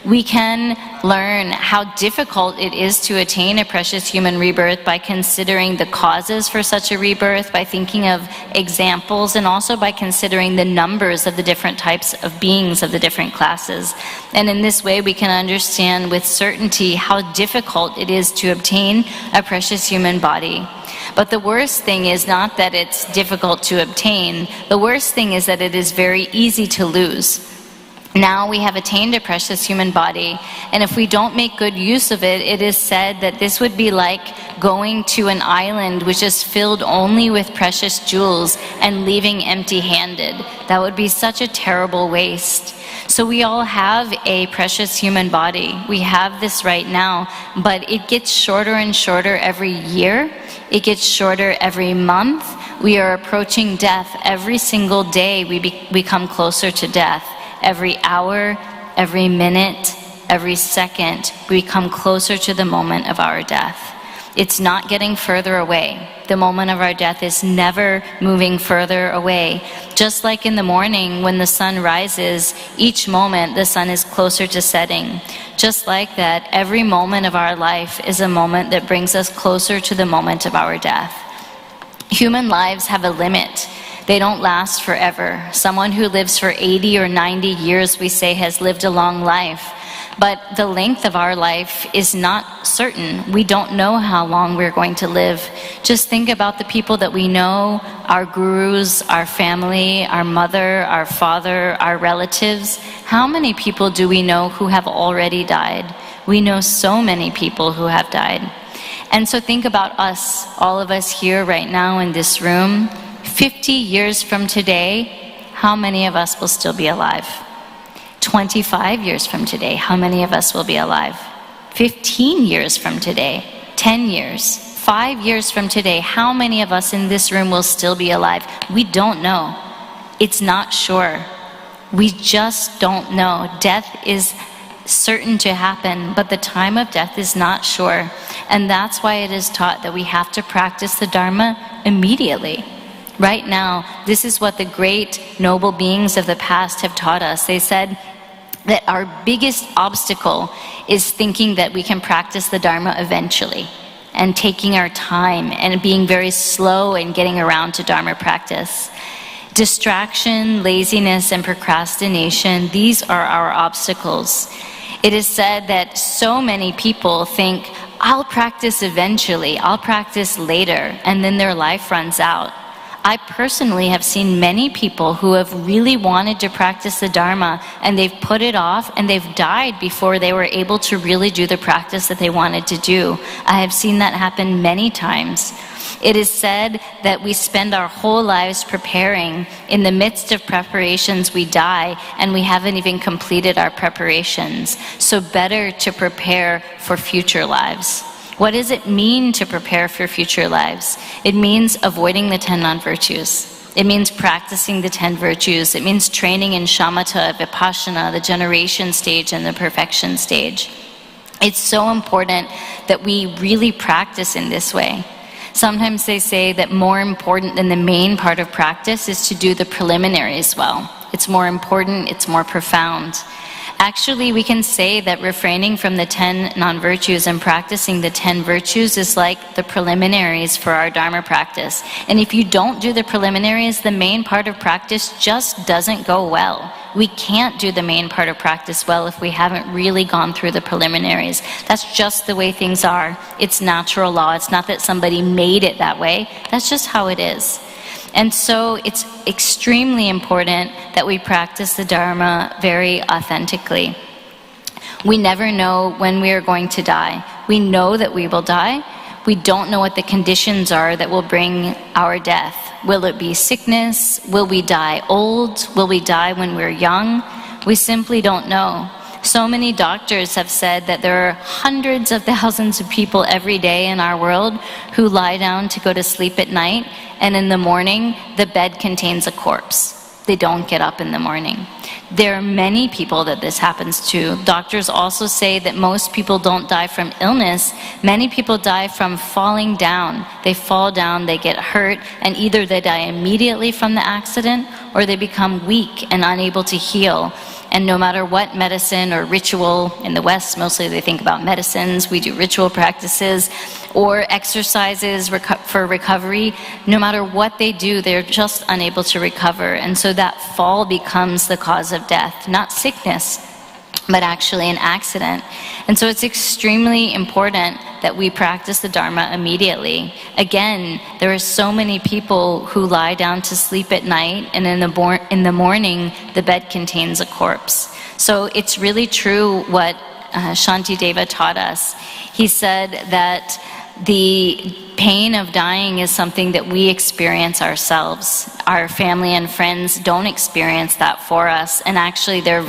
We can learn how difficult it is to attain a precious human rebirth by considering the causes for such a rebirth, by thinking of examples, and also by considering the numbers of the different types of beings of the different classes. And in this way, we can understand with certainty how difficult it is to obtain a precious human body. But the worst thing is not that it's difficult to obtain. The worst thing is that it is very easy to lose. Now we have attained a precious human body, and if we don't make good use of it, it is said that this would be like going to an island which is filled only with precious jewels and leaving empty-handed. That would be such a terrible waste. So we all have a precious human body. We have this right now, but it gets shorter and shorter every year. It gets shorter every month. We are approaching death. Every single day we come closer to death. Every hour, every minute, every second, we come closer to the moment of our death. It's not getting further away. The moment of our death is never moving further away. Just like in the morning when the sun rises, each moment the sun is closer to setting. Just like that, every moment of our life is a moment that brings us closer to the moment of our death. Human lives have a limit. They don't last forever. Someone who lives for 80 or 90 years, we say, has lived a long life. But the length of our life is not certain. We don't know how long we're going to live. Just think about the people that we know, our gurus, our family, our mother, our father, our relatives. How many people do we know who have already died? We know so many people who have died. And so think about us, all of us here right now in this room. 50 years from today, how many of us will still be alive? 25 years from today, how many of us will be alive? 15 years from today, 10 years, 5 years from today, how many of us in this room will still be alive? We don't know. It's not sure. We just don't know. Death is certain to happen, but the time of death is not sure. And that's why it is taught that we have to practice the Dharma immediately. Right now, this is what the great noble beings of the past have taught us. They said that our biggest obstacle is thinking that we can practice the Dharma eventually, and taking our time and being very slow in getting around to Dharma practice. Distraction, laziness, and procrastination, these are our obstacles. It is said that so many people think, I'll practice eventually, I'll practice later, and then their life runs out. I personally have seen many people who have really wanted to practice the Dharma, and they've put it off, and they've died before they were able to really do the practice that they wanted to do. I have seen that happen many times. It is said that we spend our whole lives preparing. In the midst of preparations, we die, and we haven't even completed our preparations. So better to prepare for future lives. What does it mean to prepare for future lives? It means avoiding the 10 non-virtues. It means practicing the 10 virtues. It means training in shamatha, vipassana, the generation stage and the perfection stage. It's so important that we really practice in this way. Sometimes they say that more important than the main part of practice is to do the preliminaries well. It's more important, it's more profound. Actually, we can say that refraining from the 10 non-virtues and practicing the 10 virtues is like the preliminaries for our Dharma practice. And if you don't do the preliminaries, the main part of practice just doesn't go well. We can't do the main part of practice well if we haven't really gone through the preliminaries. That's just the way things are. It's natural law. It's not that somebody made it that way. That's just how it is. And so it's extremely important that we practice the Dharma very authentically. We never know when we are going to die. We know that we will die. We don't know what the conditions are that will bring our death. Will it be sickness? Will we die old? Will we die when we're young? We simply don't know. So many doctors have said that there are hundreds of thousands of people every day in our world who lie down to go to sleep at night, and in the morning, the bed contains a corpse. They don't get up in the morning. There are many people that this happens to. Doctors also say that most people don't die from illness. Many people die from falling down. They fall down, they get hurt, and either they die immediately from the accident or they become weak and unable to heal. And no matter what medicine or ritual, in the West mostly they think about medicines, we do ritual practices or exercises for recovery, no matter what they do, they're just unable to recover. And so that fall becomes the cause of death, not sickness, but actually an accident. And so it's extremely important that we practice the Dharma immediately. Again, there are so many people who lie down to sleep at night, and in the morning, the bed contains a corpse. So it's really true what Shantideva taught us. He said that the pain of dying is something that we experience ourselves. Our family and friends don't experience that for us, and actually their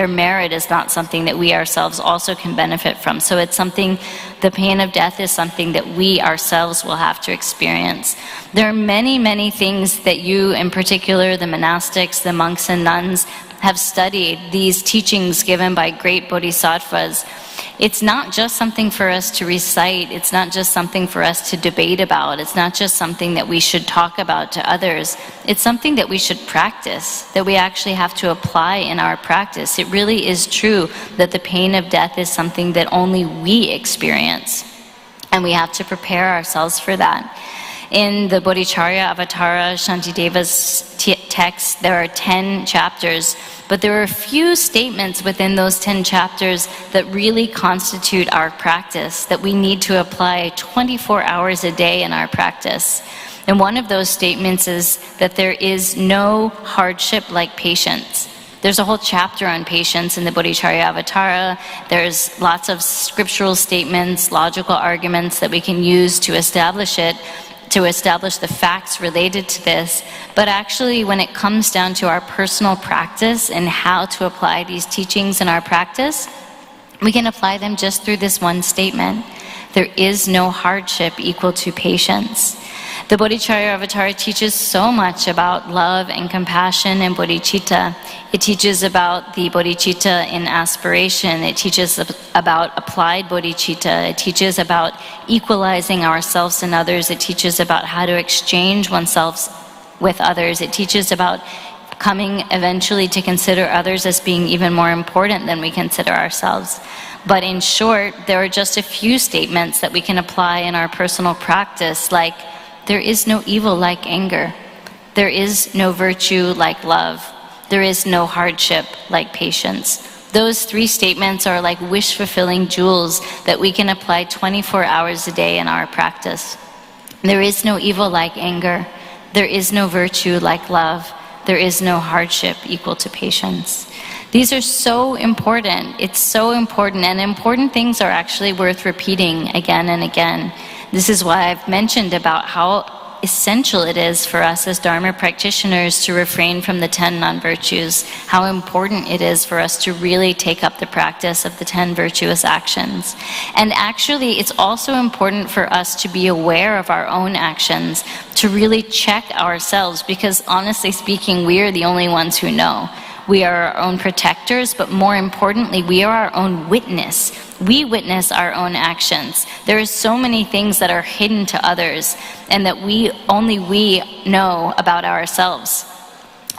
merit is not something that we ourselves also can benefit from. So it's something, the pain of death is something that we ourselves will have to experience. There are many, many things that you, in particular, the monastics, the monks and nuns, have studied, these teachings given by great bodhisattvas. It's not just something for us to recite. It's not just something for us to debate about. It's not just something that we should talk about to others. It's something that we should practice, that we actually have to apply in our practice. It really is true that the pain of death is something that only we experience, and we have to prepare ourselves for that. In the Bodhicharya Avatara, Shantideva's text, there are 10 chapters, but there are a few statements within those 10 chapters that really constitute our practice, that we need to apply 24 hours a day in our practice. And one of those statements is that there is no hardship like patience. There's a whole chapter on patience in the Bodhicharya Avatara. There's lots of scriptural statements, logical arguments that we can use to establish it, to establish the facts related to this. But actually, when it comes down to our personal practice and how to apply these teachings in our practice, we can apply them just through this one statement. There is no hardship equal to patience. The Bodhicharya Avatara teaches so much about love and compassion and bodhicitta. It teaches about the bodhicitta in aspiration. It teaches about applied bodhicitta. It teaches about equalizing ourselves and others. It teaches about how to exchange oneself with others. It teaches about coming eventually to consider others as being even more important than we consider ourselves. But in short, there are just a few statements that we can apply in our personal practice, like, there is no evil like anger. There is no virtue like love. There is no hardship like patience. Those three statements are like wish-fulfilling jewels that we can apply 24 hours a day in our practice. There is no evil like anger. There is no virtue like love. There is no hardship equal to patience. These are so important. It's so important, and important things are actually worth repeating again and again. This is why I've mentioned about how essential it is for us as Dharma practitioners to refrain from the 10 non-virtues, how important it is for us to really take up the practice of the 10 virtuous actions. And actually, it's also important for us to be aware of our own actions, to really check ourselves, because honestly speaking, we are the only ones who know. We are our own protectors, but more importantly, we are our own witness. We witness our own actions. There are so many things that are hidden to others and that only we know about ourselves.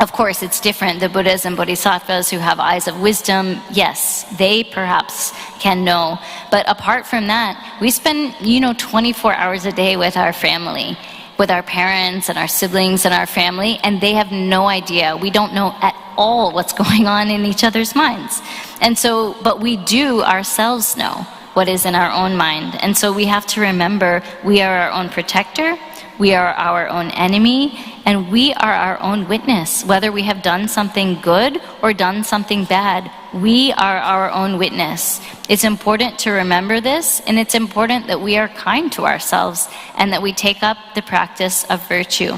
Of course, it's different. The Buddhas and Bodhisattvas who have eyes of wisdom, yes, they perhaps can know. But apart from that, we spend, 24 hours a day with our family, with our parents and our siblings and our family, and they have no idea. We don't know at all what's going on in each other's minds. And so, but we do ourselves know what is in our own mind. And so we have to remember we are our own protector, we are our own enemy, and we are our own witness. Whether we have done something good or done something bad, we are our own witness. It's important to remember this, and it's important that we are kind to ourselves and that we take up the practice of virtue.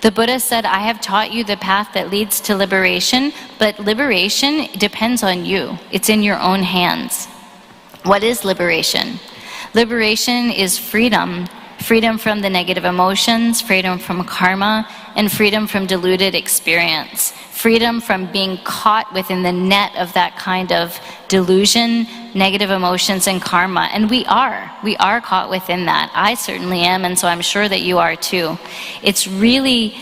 The Buddha said, I have taught you the path that leads to liberation, but liberation depends on you. It's in your own hands. What is liberation? Liberation is freedom. Freedom from the negative emotions, freedom from karma, and freedom from deluded experience. Freedom from being caught within the net of that kind of delusion, negative emotions, and karma. And we are caught within that. I certainly am, and so I'm sure that you are too. It's really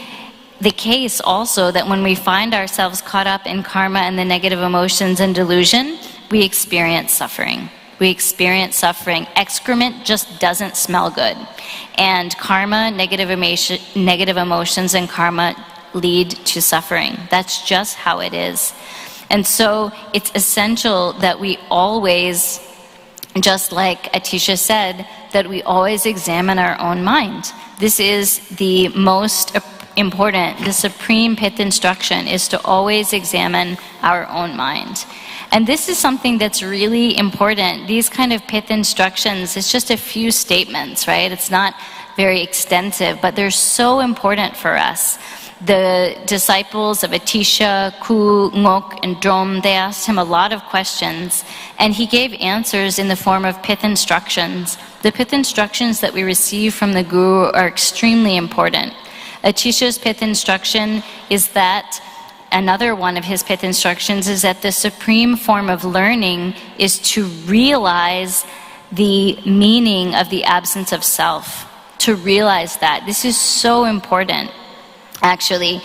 the case also that when we find ourselves caught up in karma and the negative emotions and delusion, we experience suffering. We experience suffering. Excrement just doesn't smell good. And karma, negative emotions and karma lead to suffering. That's just how it is. And so it's essential that we always, just like Atisha said, that we always examine our own mind. This is the most important, the supreme pith instruction is to always examine our own mind. And this is something that's really important. These kind of pith instructions, it's just a few statements, right? It's not very extensive, but they're so important for us. The disciples of Atisha, Ku, Ngok, and Drom, they asked him a lot of questions, and he gave answers in the form of pith instructions. The pith instructions that we receive from the Guru are extremely important. Atisha's pith instruction is that another one of his pith instructions is that the supreme form of learning is to realize the meaning of the absence of self, to realize that. This is so important, actually.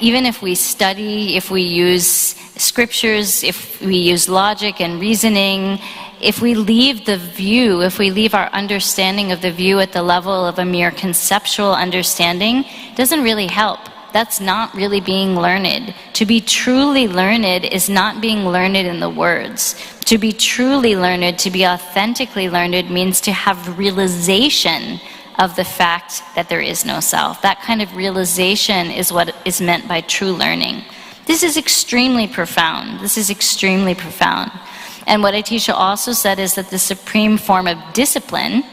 Even if we study, if we use scriptures, if we use logic and reasoning, if we leave the view, if we leave our understanding of the view at the level of a mere conceptual understanding, it doesn't really help. That's not really being learned. To be truly learned is not being learned in the words. To be truly learned, to be authentically learned, means to have realization of the fact that there is no self. That kind of realization is what is meant by true learning. This is extremely profound. This is extremely profound. And what Atisha also said is that the supreme form of discipline,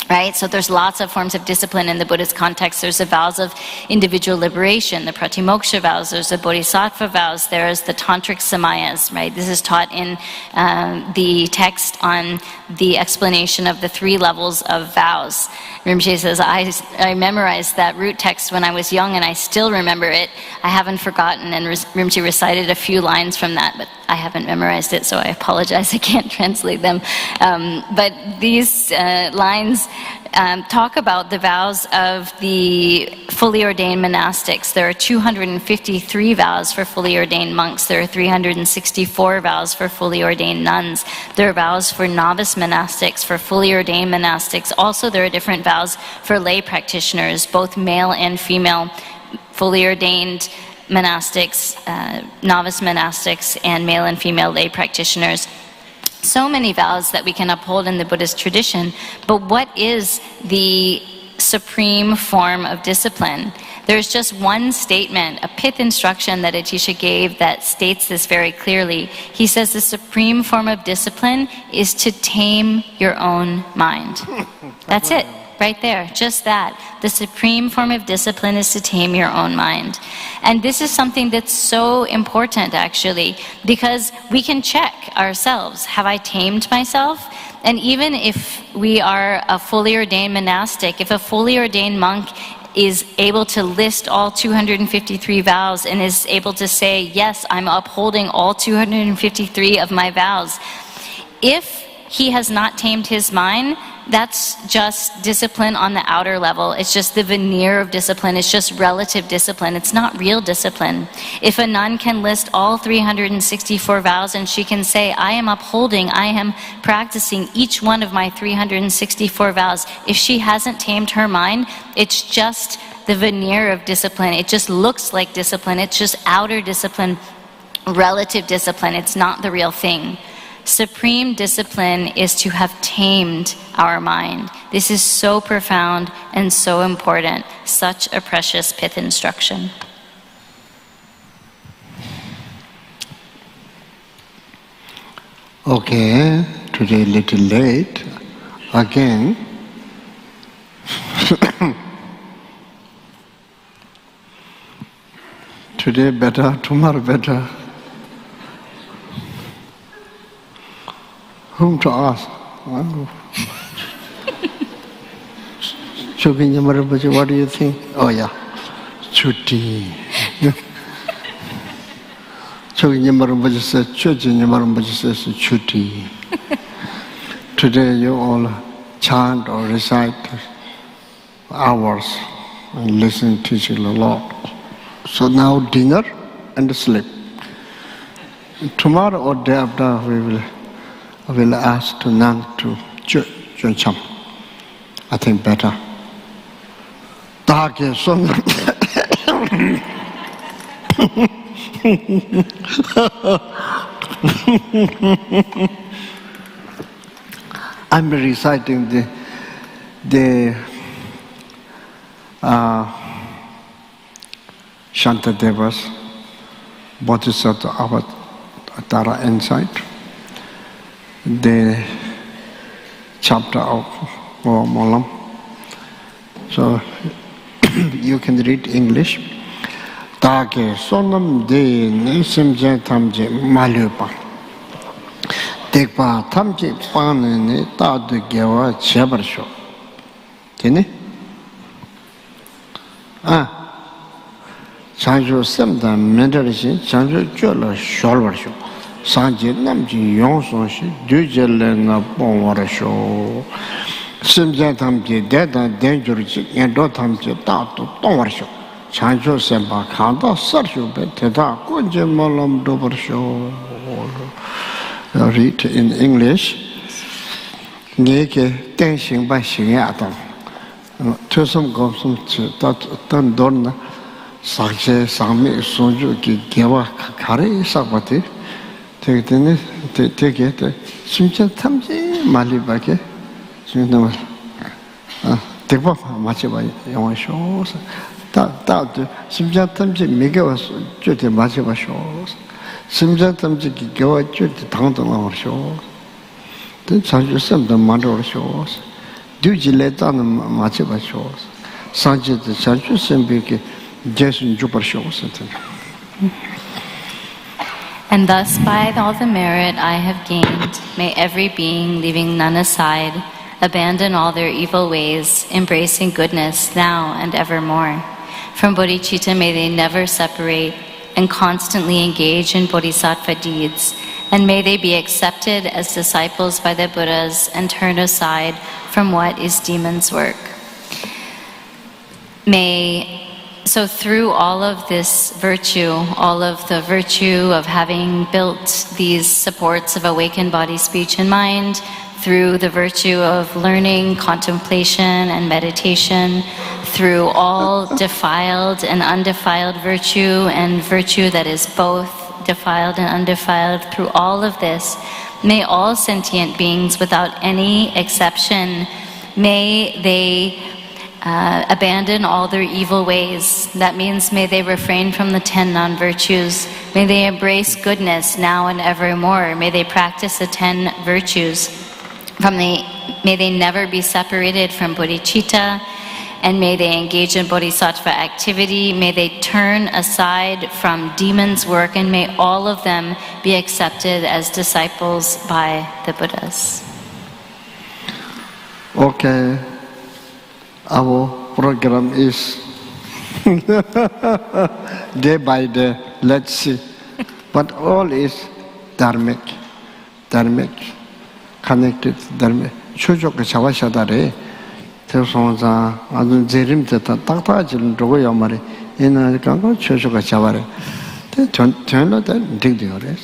right? So there's lots of forms of discipline in the Buddhist context. There's the vows of individual liberation, the pratimoksha vows, there's the bodhisattva vows, there's the tantric samayas, right? This is taught in the text on the explanation of the 3 levels of vows. Rinpoche says, I memorized that root text when I was young and I still remember it. I haven't forgotten, and Rinpoche recited a few lines from that, but I haven't memorized it, so I apologize, I can't translate them. But these lines talk about the vows of the fully ordained monastics. There are 253 vows for fully ordained monks. There are 364 vows for fully ordained nuns. There are vows for novice monastics, for fully ordained monastics. Also, there are different vows for lay practitioners, both male and female, fully ordained monastics, novice monastics, and male and female lay practitioners. So many vows that we can uphold in the Buddhist tradition, but what is the supreme form of discipline? There's just one statement, a pith instruction that Atisha gave that states this very clearly. He says the supreme form of discipline is to tame your own mind. That's it. Right there, just that. The supreme form of discipline is to tame your own mind. And this is something that's so important, actually, because we can check ourselves. Have I tamed myself? And even if we are a fully ordained monastic, if a fully ordained monk is able to list all 253 vows and is able to say, yes, I'm upholding all 253 of my vows, if he has not tamed his mind, that's just discipline on the outer level. It's just the veneer of discipline. It's just relative discipline. It's not real discipline. If a nun can list all 364 vows and she can say, I am upholding, I am practicing each one of my 364 vows, if she hasn't tamed her mind, it's just the veneer of discipline. It just looks like discipline. It's just outer discipline, relative discipline. It's not the real thing. Supreme discipline is to have tamed our mind. This is so profound and so important. Such a precious pith instruction. Okay, today a little late. Again. Today better, tomorrow better. Whom to ask? What do you think? Oh yeah, Chuti. says Chuti. Today you all chant or recite hours and listen teaching a lot. So now dinner and sleep. Tomorrow or day after I will ask to Nan to Cham. I think better. I'm reciting the Shantadevas Bodhisattva Avatara Insight, the chapter of Molam. So you can read English. Take sonam de nisimje tamje malupa. Tekpa tamje panene tadu gewa chebarsho. Tini? Chanjo semda mendarishin chanjo jola sholvarsho. Sanje namji yonsonshi dujele na bonwarsho. Simje tamje deda denjurji endo tamje tatu tonwarsho. Chanjo semba kanda sarsho be teda kunje malam dobarsho. Read in English. Neke tenshing ba xingyatam. Tusum gomsum chi tan dorna sakje sami sonju ki gewa kare sakbati. Tekene teke simcha tamji malibake. Simna tekba machiba yawa shos. Ta simcha tamji megawa jote machiba shos. Simcha tamji ki gewa jote tangdang shos. Then chanju semda mandor shos. Dujile tan machiba shos. Sanje de chanju sembe ki jesun jupar shos. And thus, by all the merit I have gained, may every being, leaving none aside, abandon all their evil ways, embracing goodness now and evermore. From bodhicitta may they never separate and constantly engage in bodhisattva deeds, and may they be accepted as disciples by the Buddhas and turn aside from what is demon's work. So through all of this virtue, all of the virtue of having built these supports of awakened body, speech, and mind, through the virtue of learning, contemplation, and meditation, through all defiled and undefiled virtue, and virtue that is both defiled and undefiled, through all of this, may all sentient beings, without any exception, may they abandon all their evil ways. That means may they refrain from the 10 non-virtues. May they embrace goodness now and evermore. May they practice the 10 virtues. May they never be separated from bodhicitta, and may they engage in bodhisattva activity. May they turn aside from demons' work, and may all of them be accepted as disciples by the Buddhas. Okay. Our program is day by day, let's see. But all is dharmic. connected dharma chochoka chawashadare teosonza adun zerim teta takta jilin rogo yamare ina kango chochoka chaware te chonla da digdiores.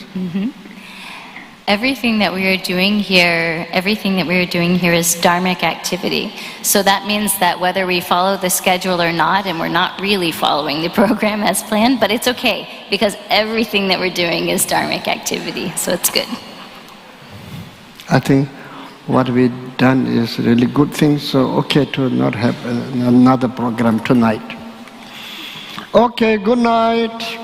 Everything that we are doing here, is dharmic activity. So that means that whether we follow the schedule or not, and we're not really following the program as planned, but it's okay, because everything that we're doing is dharmic activity, so it's good. I think what we've done is really good thing, so okay to not have another program tonight. Okay, good night.